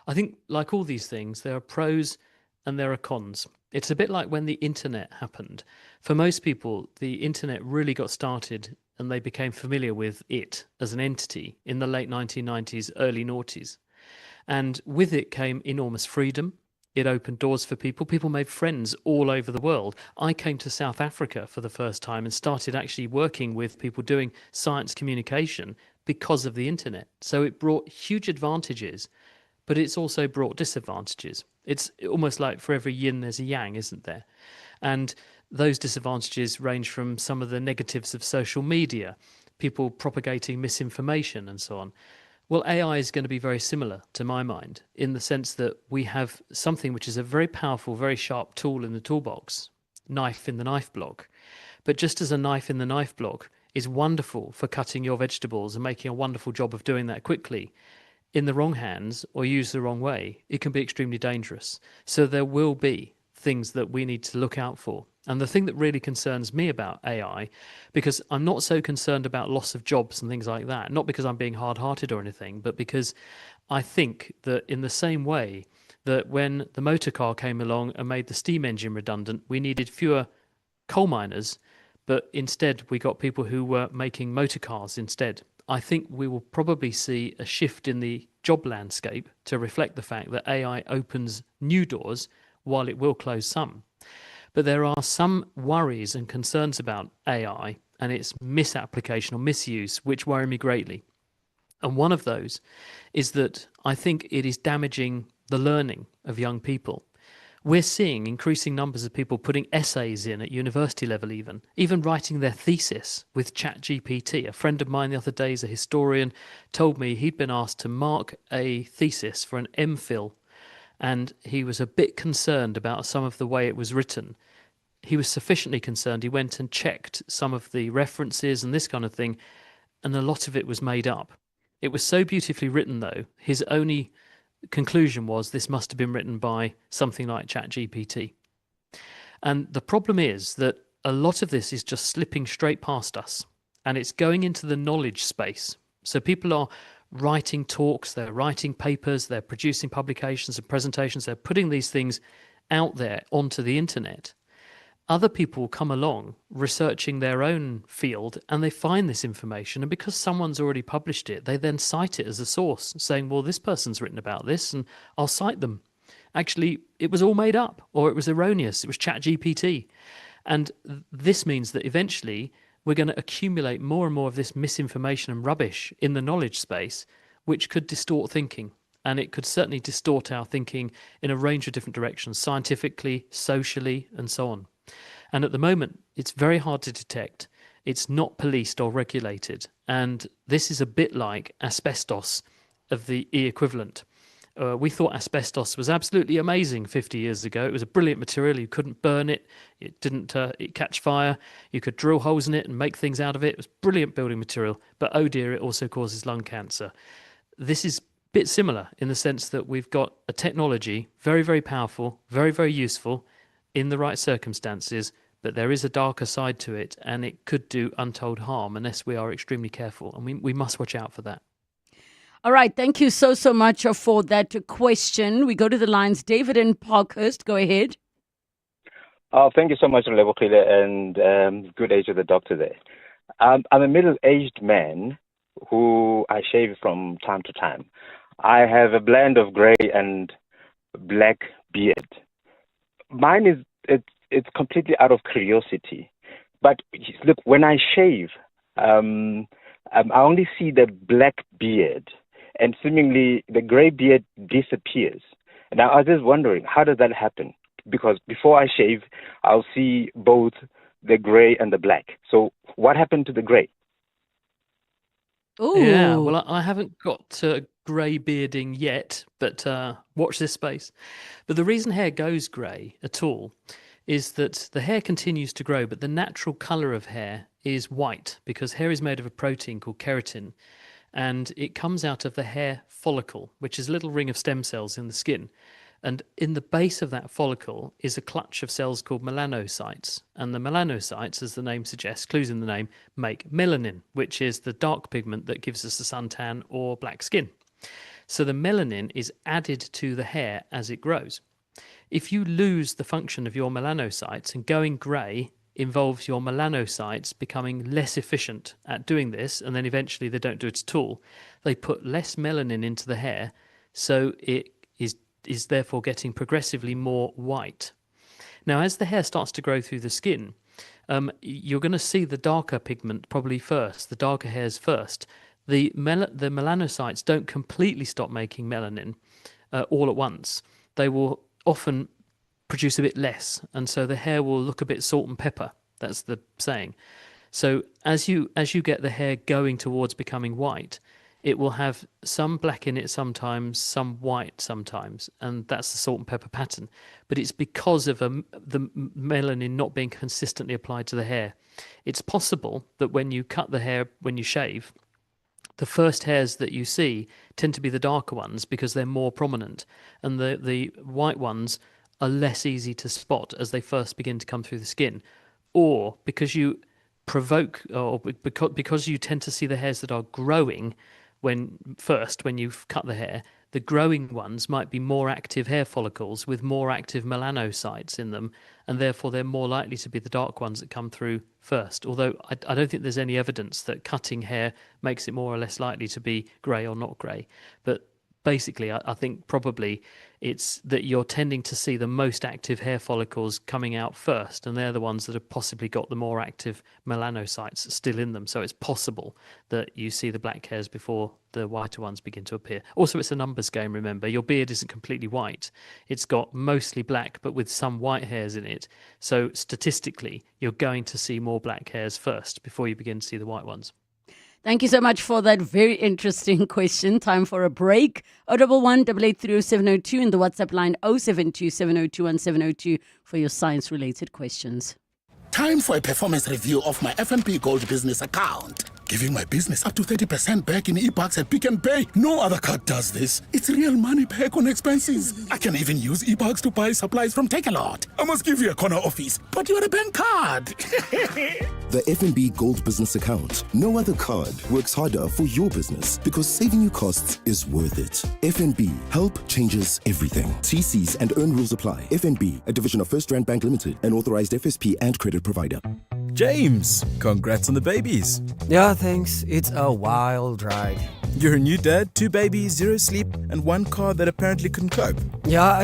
I think, like all these things, there are pros and there are cons. It's a bit like when the internet happened. For most people, the internet really got started and they became familiar with it as an entity in the late 1990s, early noughties. And with it came enormous freedom. It opened doors for people. People made friends all over the world. I came to South Africa for the first time and started actually working with people doing science communication because of the internet. So it brought huge advantages, but it's also brought disadvantages. It's almost like for every yin, there's a yang, isn't there? And those disadvantages range from some of the negatives of social media, people propagating misinformation and so on. Well, AI is going to be very similar, to my mind, in the sense that we have something which is a very powerful, very sharp tool in the toolbox, knife in the knife block. But just as a knife in the knife block is wonderful for cutting your vegetables and making a wonderful job of doing that quickly, in the wrong hands or used the wrong way, it can be extremely dangerous. So there will be things that we need to look out for. And the thing that really concerns me about AI, because I'm not so concerned about loss of jobs and things like that, not because I'm being hard-hearted or anything, but because I think that in the same way that when the motor car came along and made the steam engine redundant, we needed fewer coal miners, but instead we got people who were making motor cars instead. I think we will probably see a shift in the job landscape to reflect the fact that AI opens new doors while it will close some. But there are some worries and concerns about AI and its misapplication or misuse which worry me greatly. And one of those is that I think it is damaging the learning of young people. We're seeing increasing numbers of people putting essays in at university level even writing their thesis with ChatGPT. A friend of mine the other day is a historian, told me he'd been asked to mark a thesis for an MPhil, and he was a bit concerned about some of the way it was written. He was sufficiently concerned, he went and checked some of the references and this kind of thing, and a lot of it was made up. It was so beautifully written, though, his only conclusion was this must have been written by something like ChatGPT. And the problem is that a lot of this is just slipping straight past us, and it's going into the knowledge space. So people are writing talks, they're writing papers, they're producing publications and presentations, they're putting these things out there onto the internet. Other people come along researching their own field and they find this information, and because someone's already published it, they then cite it as a source, saying, well, this person's written about this and I'll cite them. Actually, it was all made up, or it was erroneous, it was ChatGPT. And this means that eventually we're going to accumulate more and more of this misinformation and rubbish in the knowledge space, which could distort thinking. And it could certainly distort our thinking in a range of different directions, scientifically, socially, and so on. And at the moment, it's very hard to detect. It's not policed or regulated. And this is a bit like asbestos of the E equivalent. We thought asbestos was absolutely amazing 50 years ago. It was a brilliant material. You couldn't burn it. It didn't catch fire. You could drill holes in it and make things out of it. It was brilliant building material. But oh dear, it also causes lung cancer. This is a bit similar in the sense that we've got a technology, very, very powerful, very, very useful, in the right circumstances, but there is a darker side to it, and it could do untold harm unless we are extremely careful, and we must watch out for that. All right, thank you so much for that question. We go to the lines. David in Parkhurst, go ahead. Thank you so much, Relebogile, and good day to the doctor there. I'm a middle-aged man who I shave from time to time. I have a blend of grey and black beard. Mine is it's completely out of curiosity, but look, when I shave, I only see the black beard, and seemingly the gray beard disappears. And I was just wondering, how does that happen? Because before I shave, I'll see both the gray and the black. So what happened to the gray? Ooh. Yeah, well, I haven't got grey bearding yet, but watch this space. But the reason hair goes grey at all is that the hair continues to grow, but the natural colour of hair is white, because hair is made of a protein called keratin, and it comes out of the hair follicle, which is a little ring of stem cells in the skin. And in the base of that follicle is a clutch of cells called melanocytes. And the melanocytes, as the name suggests, clues in the name, make melanin, which is the dark pigment that gives us a suntan or black skin. So the melanin is added to the hair as it grows. If you lose the function of your melanocytes, and going grey involves your melanocytes becoming less efficient at doing this, and then eventually they don't do it at all, they put less melanin into the hair, so it is therefore getting progressively more white. Now, as the hair starts to grow through the skin, you're going to see the darker pigment probably first, the darker hairs first. The melanocytes don't completely stop making melanin all at once. They will often produce a bit less, and so the hair will look a bit salt and pepper. That's the saying. So as you get the hair going towards becoming white, it will have some black in it sometimes, some white sometimes, and that's the salt and pepper pattern. But it's because of the melanin not being consistently applied to the hair. It's possible that when you cut the hair, when you shave, the first hairs that you see tend to be the darker ones because they're more prominent, and the white ones are less easy to spot as they first begin to come through the skin. Or because you provoke, or because you tend to see the hairs that are growing when you've cut the hair, the growing ones might be more active hair follicles with more active melanocytes in them, and therefore they're more likely to be the dark ones that come through first. Although I don't think there's any evidence that cutting hair makes it more or less likely to be grey or not grey. But basically, I think probably it's that you're tending to see the most active hair follicles coming out first, and they're the ones that have possibly got the more active melanocytes still in them. So it's possible that you see the black hairs before the whiter ones begin to appear. Also, it's a numbers game, remember. Your beard isn't completely white. It's got mostly black, but with some white hairs in it. So statistically, you're going to see more black hairs first before you begin to see the white ones. Thank you so much for that very interesting question. Time for a break. 011-883-0702 and the WhatsApp line 072-702-1702 for your science-related questions. Time for a performance review of my FNB Gold business account. Giving my business up to 30% back in e-bucks at Pick n Pay. No other card does this. It's real money back on expenses. I can even use e-bucks to buy supplies from Take-A-Lot. I must give you a corner office, but you're a bank card. The FNB Gold business account. No other card works harder for your business because saving you costs is worth it. FNB. Help changes everything. TCs and earn rules apply. FNB, a division of First Rand Bank Limited, an authorized FSP and credit provider. James, congrats on the babies. Yeah, thanks. It's a wild ride. You're a new dad, 2 babies, 0 sleep, and 1 car that apparently couldn't cope. Yeah,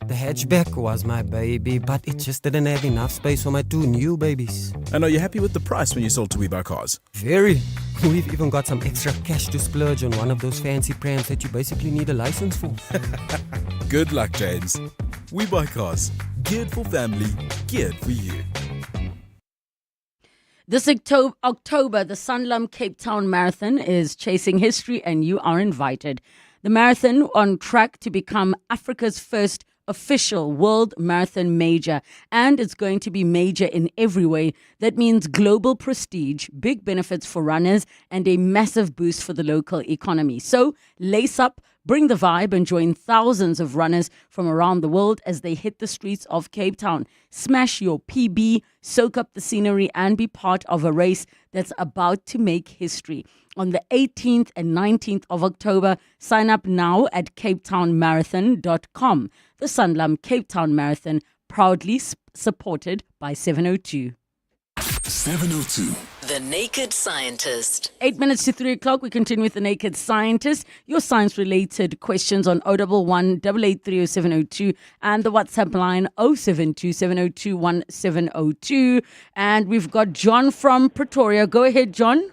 the hatchback was my baby, but it just didn't have enough space for my 2 new babies. And are you happy with the price when you sold to WeBuyCars? Very. We've even got some extra cash to splurge on one of those fancy prams that you basically need a license for. Good luck, James. WeBuyCars. Geared for family, geared for you. This October, the Sanlam Cape Town Marathon is chasing history and you are invited. The marathon on track to become Africa's first official world marathon major, and it's going to be major in every way. That means global prestige, big benefits for runners, and a massive boost for the local economy. So lace up, bring the vibe, and join thousands of runners from around the world as they hit the streets of Cape Town. Smash your PB, soak up the scenery, and be part of a race that's about to make history. On the 18th and 19th of October, sign up now at capetownmarathon.com. The Sanlam Cape Town Marathon, proudly supported by 702. 702. The Naked Scientist. 8 minutes to 3 o'clock. We continue with The Naked Scientist. Your science-related questions on 011-883-0702 and the WhatsApp line 072-702-1702. And we've got John from Pretoria. Go ahead, John.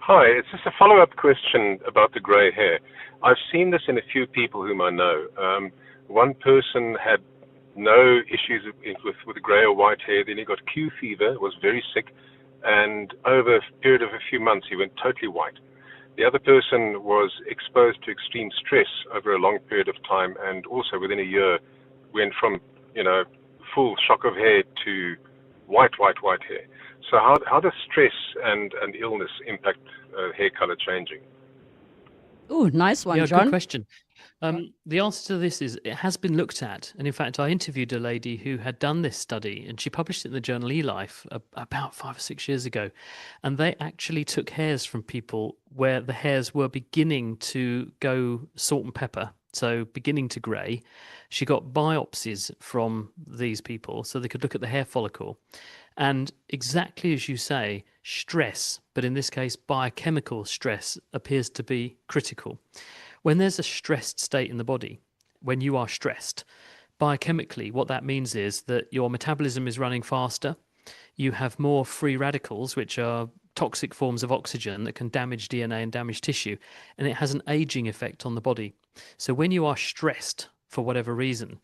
Hi, it's just a follow-up question about the grey hair. I've seen this in a few people whom I know. One person had no issues with grey or white hair. Then he got Q fever, was very sick, and over a period of a few months he went totally white. The other person was exposed to extreme stress over a long period of time, and also within a year went from, full shock of hair to white hair. So how does stress and illness impact hair color changing? Oh, nice one, yeah, John. Good question. The answer to this is it has been looked at. And in fact, I interviewed a lady who had done this study and she published it in the journal eLife about 5 or 6 years ago. And they actually took hairs from people where the hairs were beginning to go salt and pepper, so beginning to grey. She got biopsies from these people so they could look at the hair follicle. And exactly as you say, stress, but in this case, biochemical stress, appears to be critical. When there's a stressed state in the body, when you are stressed, biochemically, what that means is that your metabolism is running faster. You have more free radicals, which are toxic forms of oxygen that can damage DNA and damage tissue, and it has an aging effect on the body. So when you are stressed, for whatever reason,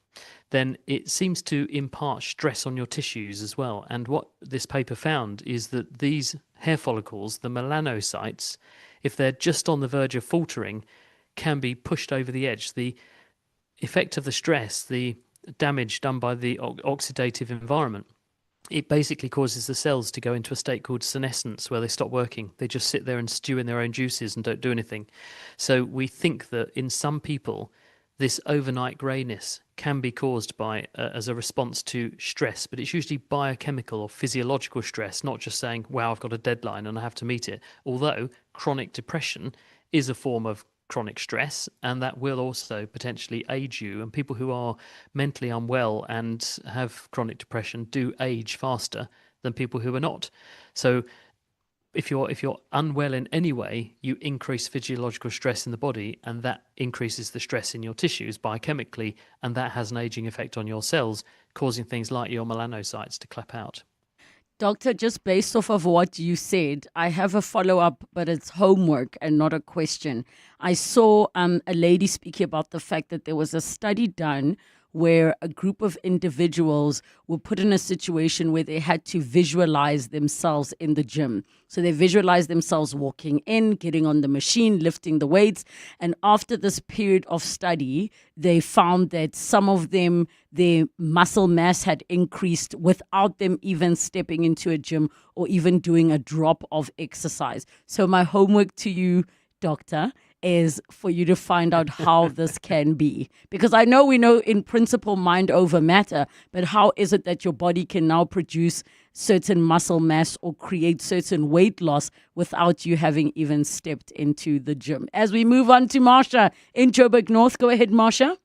then it seems to impart stress on your tissues as well. And what this paper found is that these hair follicles, the melanocytes, if they're just on the verge of faltering, can be pushed over the edge. The effect of the stress, the damage done by the oxidative environment, it basically causes the cells to go into a state called senescence, where they stop working. They just sit there and stew in their own juices and don't do anything. So we think that in some people, this overnight greyness can be caused by as a response to stress, but it's usually biochemical or physiological stress, not just saying, wow, I've got a deadline and I have to meet it. Although chronic depression is a form of chronic stress, and that will also potentially age you. And people who are mentally unwell and have chronic depression do age faster than people who are not. So if you're unwell in any way, you increase physiological stress in the body, and that increases the stress in your tissues biochemically, and that has an aging effect on your cells, causing things like your melanocytes to clap out. Doctor, just based off of what you said, I have a follow-up, but it's homework and not a question. I saw a lady speaking about the fact that there was a study done where a group of individuals were put in a situation where they had to visualize themselves in the gym. So they visualized themselves walking in, getting on the machine, lifting the weights. And after this period of study, they found that some of them, their muscle mass had increased without them even stepping into a gym or even doing a drop of exercise. So my homework to you, doctor, is for you to find out how this can be. Because I know we know in principle mind over matter, but how is it that your body can now produce certain muscle mass or create certain weight loss without you having even stepped into the gym? As we move on to Marsha in Joburg North. Go ahead, Marsha.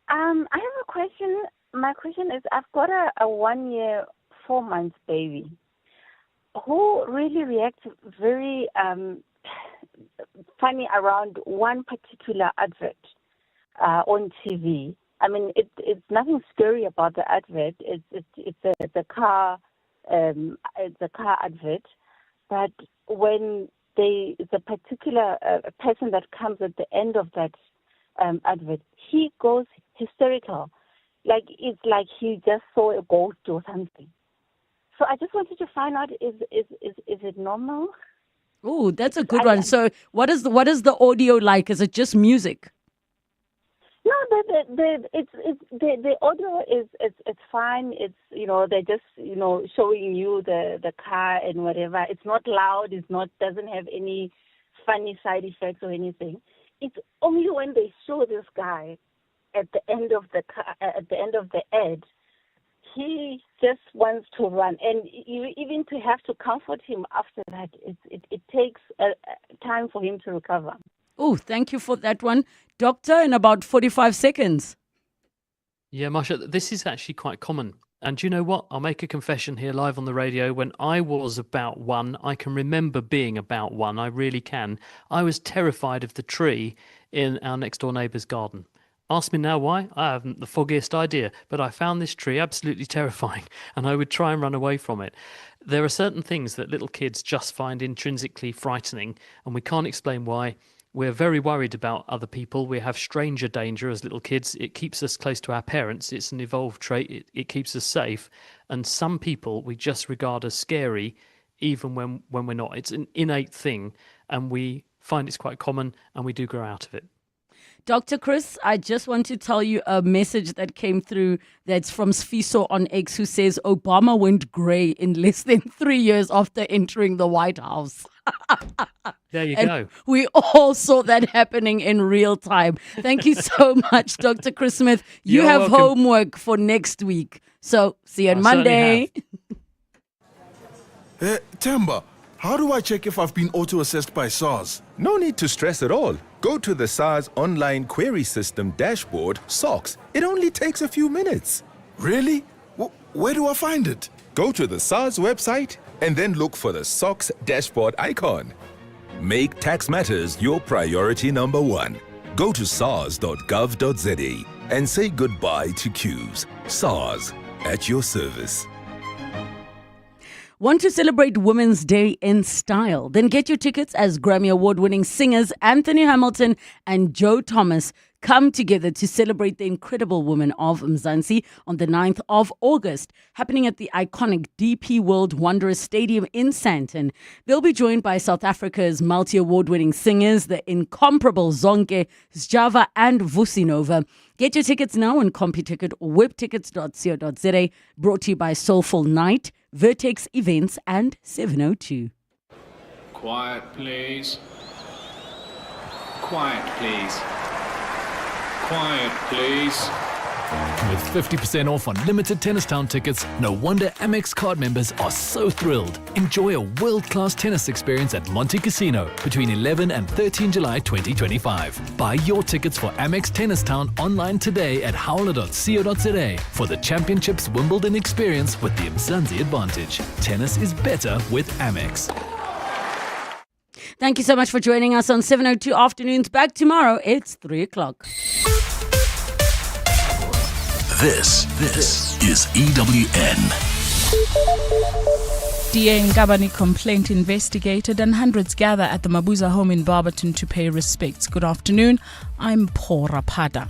I have a question. My question is, I've got a 1 year, 4 months baby who really reacts very funny around one particular advert on TV. I mean, it's nothing scary about the advert. It's a car advert, but when it's a particular person that comes at the end of that advert, he goes hysterical, like it's like he just saw a ghost or something. So I just wanted to find out, is it normal? Oh, that's a good one. So what is the audio like? Is it just music? No, the audio is it's fine. It's they're just showing you the car and whatever. It's not loud. Doesn't have any funny side effects or anything. It's only when they show this guy at the end of the ad, he just wants to run, and even to have to comfort him after that, it takes time for him to recover. Oh, thank you for that one. Doctor, in about 45 seconds. Yeah, Marsha, this is actually quite common. And do you know what? I'll make a confession here live on the radio. When I was about one, I can remember being about one. I really can. I was terrified of the tree in our next door neighbour's garden. Ask me now why? I haven't the foggiest idea, but I found this tree absolutely terrifying, and I would try and run away from it. There are certain things that little kids just find intrinsically frightening, and we can't explain why. We're very worried about other people. We have stranger danger as little kids. It keeps us close to our parents. It's an evolved trait. It keeps us safe. And some people we just regard as scary, even when we're not. It's an innate thing, and we find it's quite common, and we do grow out of it. Dr. Chris, I just want to tell you a message that came through that's from Sfiso on X, who says Obama went grey in less than 3 years after entering the White House. There you and go. We all saw that happening in real time. Thank you so much, Dr. Chris Smith. You You're have welcome. homework for next week. So see you on Monday. Temba, how do I check if I've been auto-assessed by SARS? No need to stress at all. Go to the SARS online query system dashboard, SOX. It only takes a few minutes. Really? Where do I find it? Go to the SARS website and then look for the SOX dashboard icon. Make tax matters your priority number one. Go to sars.gov.za and say goodbye to queues. SARS, at your service. Want to celebrate Women's Day in style? Then get your tickets as Grammy Award-winning singers Anthony Hamilton and Joe Thomas come together to celebrate the incredible women of Mzansi on the 9th of August, happening at the iconic DP World Wanderers Stadium in Sandton. They'll be joined by South Africa's multi-award-winning singers, the incomparable Zonke, Sjava and Vusinova. Get your tickets now on CompuTicket or webtickets.co.za. Brought to you by Soulful Night, Vertex Events and 702. Quiet, please. Quiet, please. Quiet, please. With 50% off on limited Tennistown tickets, no wonder Amex card members are so thrilled. Enjoy a world-class tennis experience at Monte Casino between 11 and 13 July 2025. Buy your tickets for Amex Tennistown online today at howler.co.za for the Championships Wimbledon experience with the Mzansi advantage. Tennis is better with Amex. Thank you so much for joining us on 702 Afternoons. Back tomorrow, it's 3 o'clock. This is EWN. DA Ngabani complaint investigated and hundreds gather at the Mabuza home in Barberton to pay respects. Good afternoon, I'm Paul Rapada.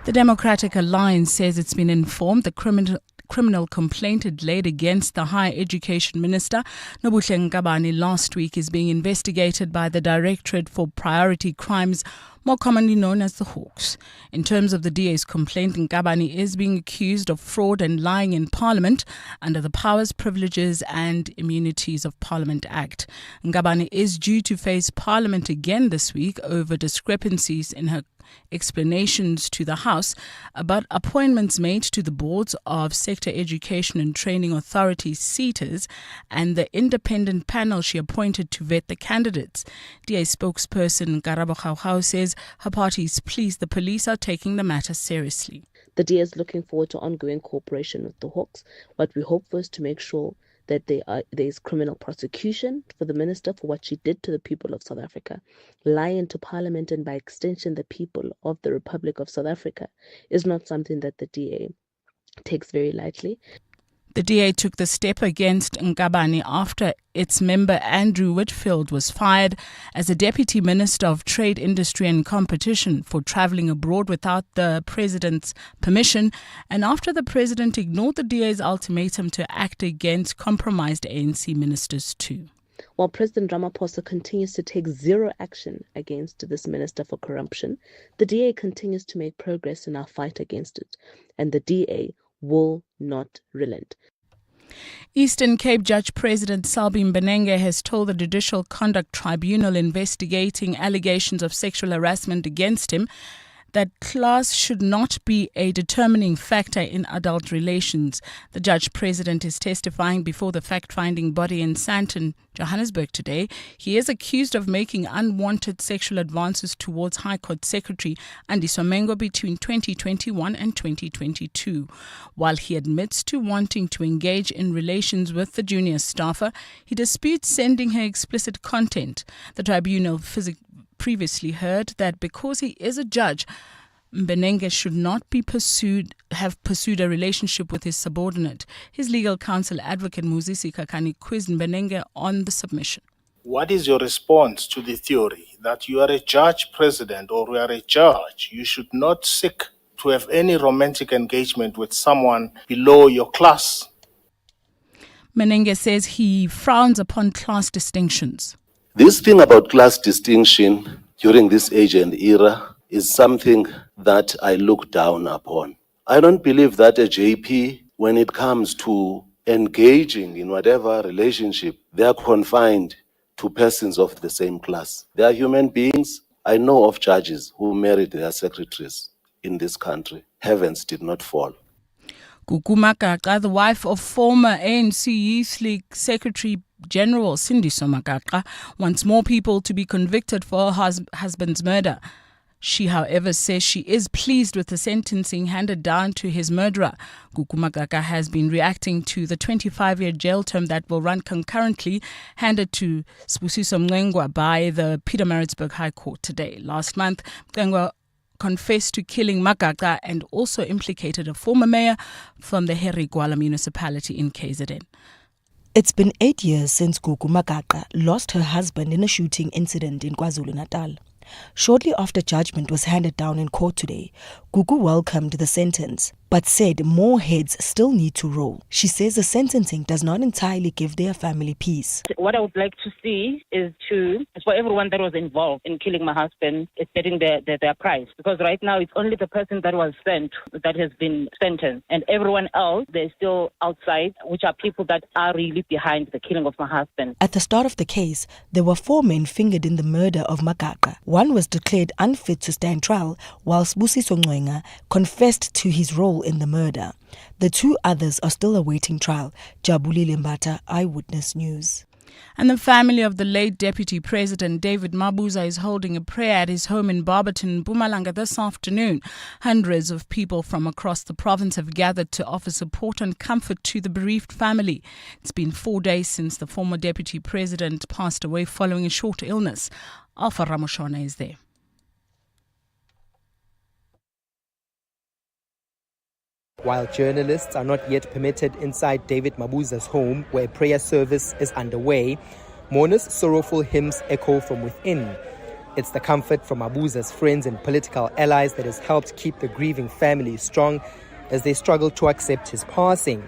The Democratic Alliance says it's been informed the criminal complaint it laid against the Higher Education Minister, Nobuhle Ngabani, last week is being investigated by the Directorate for Priority Crimes, more commonly known as the Hawks. In terms of the DA's complaint, Ngabani is being accused of fraud and lying in Parliament under the Powers, Privileges and Immunities of Parliament Act. Ngabani is due to face Parliament again this week over discrepancies in her explanations to the House about appointments made to the boards of Sector Education and Training Authorities SETAs and the independent panel she appointed to vet the candidates. DA spokesperson Karabo Khaukhau says her party is pleased the police are taking the matter seriously. The DA is looking forward to ongoing cooperation with the Hawks. What we hope for is to make sure that there is criminal prosecution for the minister for what she did to the people of South Africa. Lying to Parliament and by extension the people of the Republic of South Africa is not something that the DA takes very lightly. The DA took the step against Ngabani after its member Andrew Whitfield was fired as a Deputy Minister of Trade, Industry and Competition for travelling abroad without the President's permission, and after the President ignored the DA's ultimatum to act against compromised ANC ministers too. While President Ramaphosa continues to take zero action against this minister for corruption, the DA continues to make progress in our fight against it, and the DA will not relent. Eastern Cape Judge President Selby Mbenenge has told the Judicial Conduct Tribunal investigating allegations of sexual harassment against him that class should not be a determining factor in adult relations. The Judge President is testifying before the fact-finding body in Sandton, Johannesburg today. He is accused of making unwanted sexual advances towards High Court Secretary Andy Somengo between 2021 and 2022. While he admits to wanting to engage in relations with the junior staffer, he disputes sending her explicit content. The tribunal previously heard that because he is a judge, Mbenenge should not have pursued a relationship with his subordinate. His legal counsel, Advocate Muzisi Kakani, quizzed Mbenenge on the submission. What is your response to the theory that you are a judge president or you are a judge? You should not seek to have any romantic engagement with someone below your class. Mbenenge says he frowns upon class distinctions. This thing about class distinction during this age and era is something that I look down upon. I don't believe that a JP, when it comes to engaging in whatever relationship, they are confined to persons of the same class. They are human beings. I know of judges who married their secretaries in this country. Heavens did not fall. Gugu Makaka, the wife of former ANC Youth League Secretary General Sindiso Makaka, wants more people to be convicted for her husband's murder. She, however, says she is pleased with the sentencing handed down to his murderer. Gugu Makaka has been reacting to the 25-year jail term that will run concurrently, handed to Sbusiso Mngengwa by the Pietermaritzburg High Court today. Last month, Mngengwa confessed to killing Makaka and also implicated a former mayor from the Relebogile municipality in KZN. It's been 8 years since Gugu Magaqa lost her husband in a shooting incident in KwaZulu-Natal. Shortly after judgment was handed down in court today, Gugu welcomed the sentence, but said more heads still need to roll. She says the sentencing does not entirely give their family peace. What I would like to see is for everyone that was involved in killing my husband, is getting their price. Because right now it's only the person that was sent that has been sentenced. And everyone else, they're still outside, which are people that are really behind the killing of my husband. At the start of the case, there were 4 men fingered in the murder of Magaqa. One was declared unfit to stand trial, whilst Busiso Ngwenga confessed to his role in the murder. The 2 others are still awaiting trial. Jabulile Mbata, Eyewitness News. And the family of the late Deputy President David Mabuza is holding a prayer at his home in Barberton, Mpumalanga this afternoon. Hundreds of people from across the province have gathered to offer support and comfort to the bereaved family. It's been 4 days since the former Deputy President passed away following a short illness. Alpha Ramoshona is there. While journalists are not yet permitted inside David Mabuza's home, where a prayer service is underway, mourners' sorrowful hymns echo from within. It's the comfort from Mabuza's friends and political allies that has helped keep the grieving family strong as they struggle to accept his passing.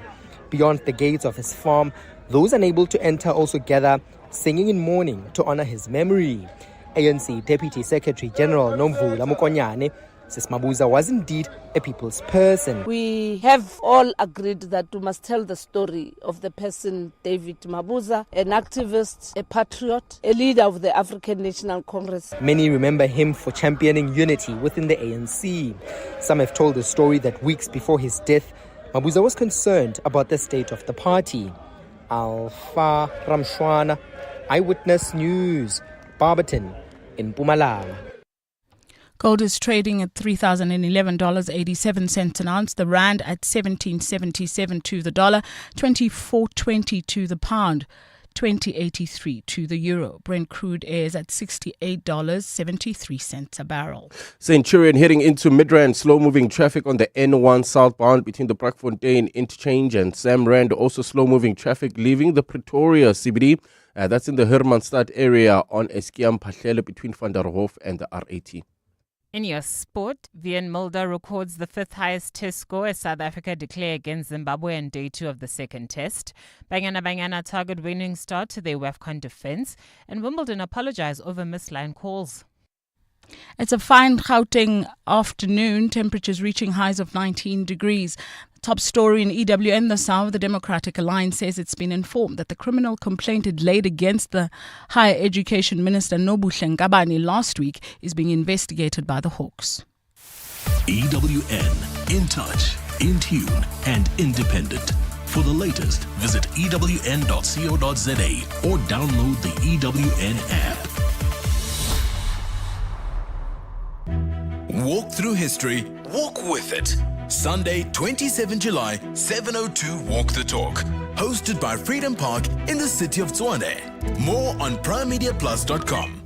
Beyond the gates of his farm, those unable to enter also gather, singing in mourning to honor his memory. ANC Deputy Secretary General Nomvula Mokonyane says Mabuza was indeed a people's person. We have all agreed that we must tell the story of the person David Mabuza, an activist, a patriot, a leader of the African National Congress. Many remember him for championing unity within the ANC. Some have told the story that weeks before his death, Mabuza was concerned about the state of the party. Alpha Ramshwana, Eyewitness News, Barberton in Mpumalanga. Gold is trading at $3,011.87 an ounce. The rand at 17.77 to the dollar, 24.20 to the pound, 20.83 to the euro. Brent crude is at $68.73 a barrel. Centurion heading into Midrand. Slow-moving traffic on the N1 southbound between the Brakfontein interchange and Sam Rand. Also slow-moving traffic leaving the Pretoria CBD. That's in the Hermanstad area on Eskiam Pahlele between Van der Hof and the R80. In your sport, Vian Mulder records the 5th highest test score as South Africa declare against Zimbabwe on day 2 of the second test. Banyana target winning start to their WAFCON defence, and Wimbledon apologise over missed line calls. It's a fine Gauteng afternoon, temperatures reaching highs of 19 degrees. Top story in EWN this hour, the Democratic Alliance says it's been informed that the criminal complaint it laid against the Higher Education Minister Nobuhle Ngabane last week is being investigated by the Hawks. EWN, in touch, in tune and independent. For the latest, visit ewn.co.za or download the EWN app. Walk through history, walk with it. Sunday, 27 July, 7:02 Walk the Talk. Hosted by Freedom Park in the city of Tshwane. More on primemediaplus.com.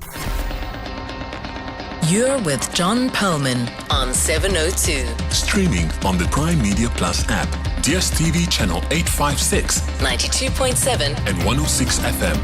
You're with John Perlman on 702. Streaming on the Prime Media Plus app. DSTV channel 856, 92.7 and 106 FM.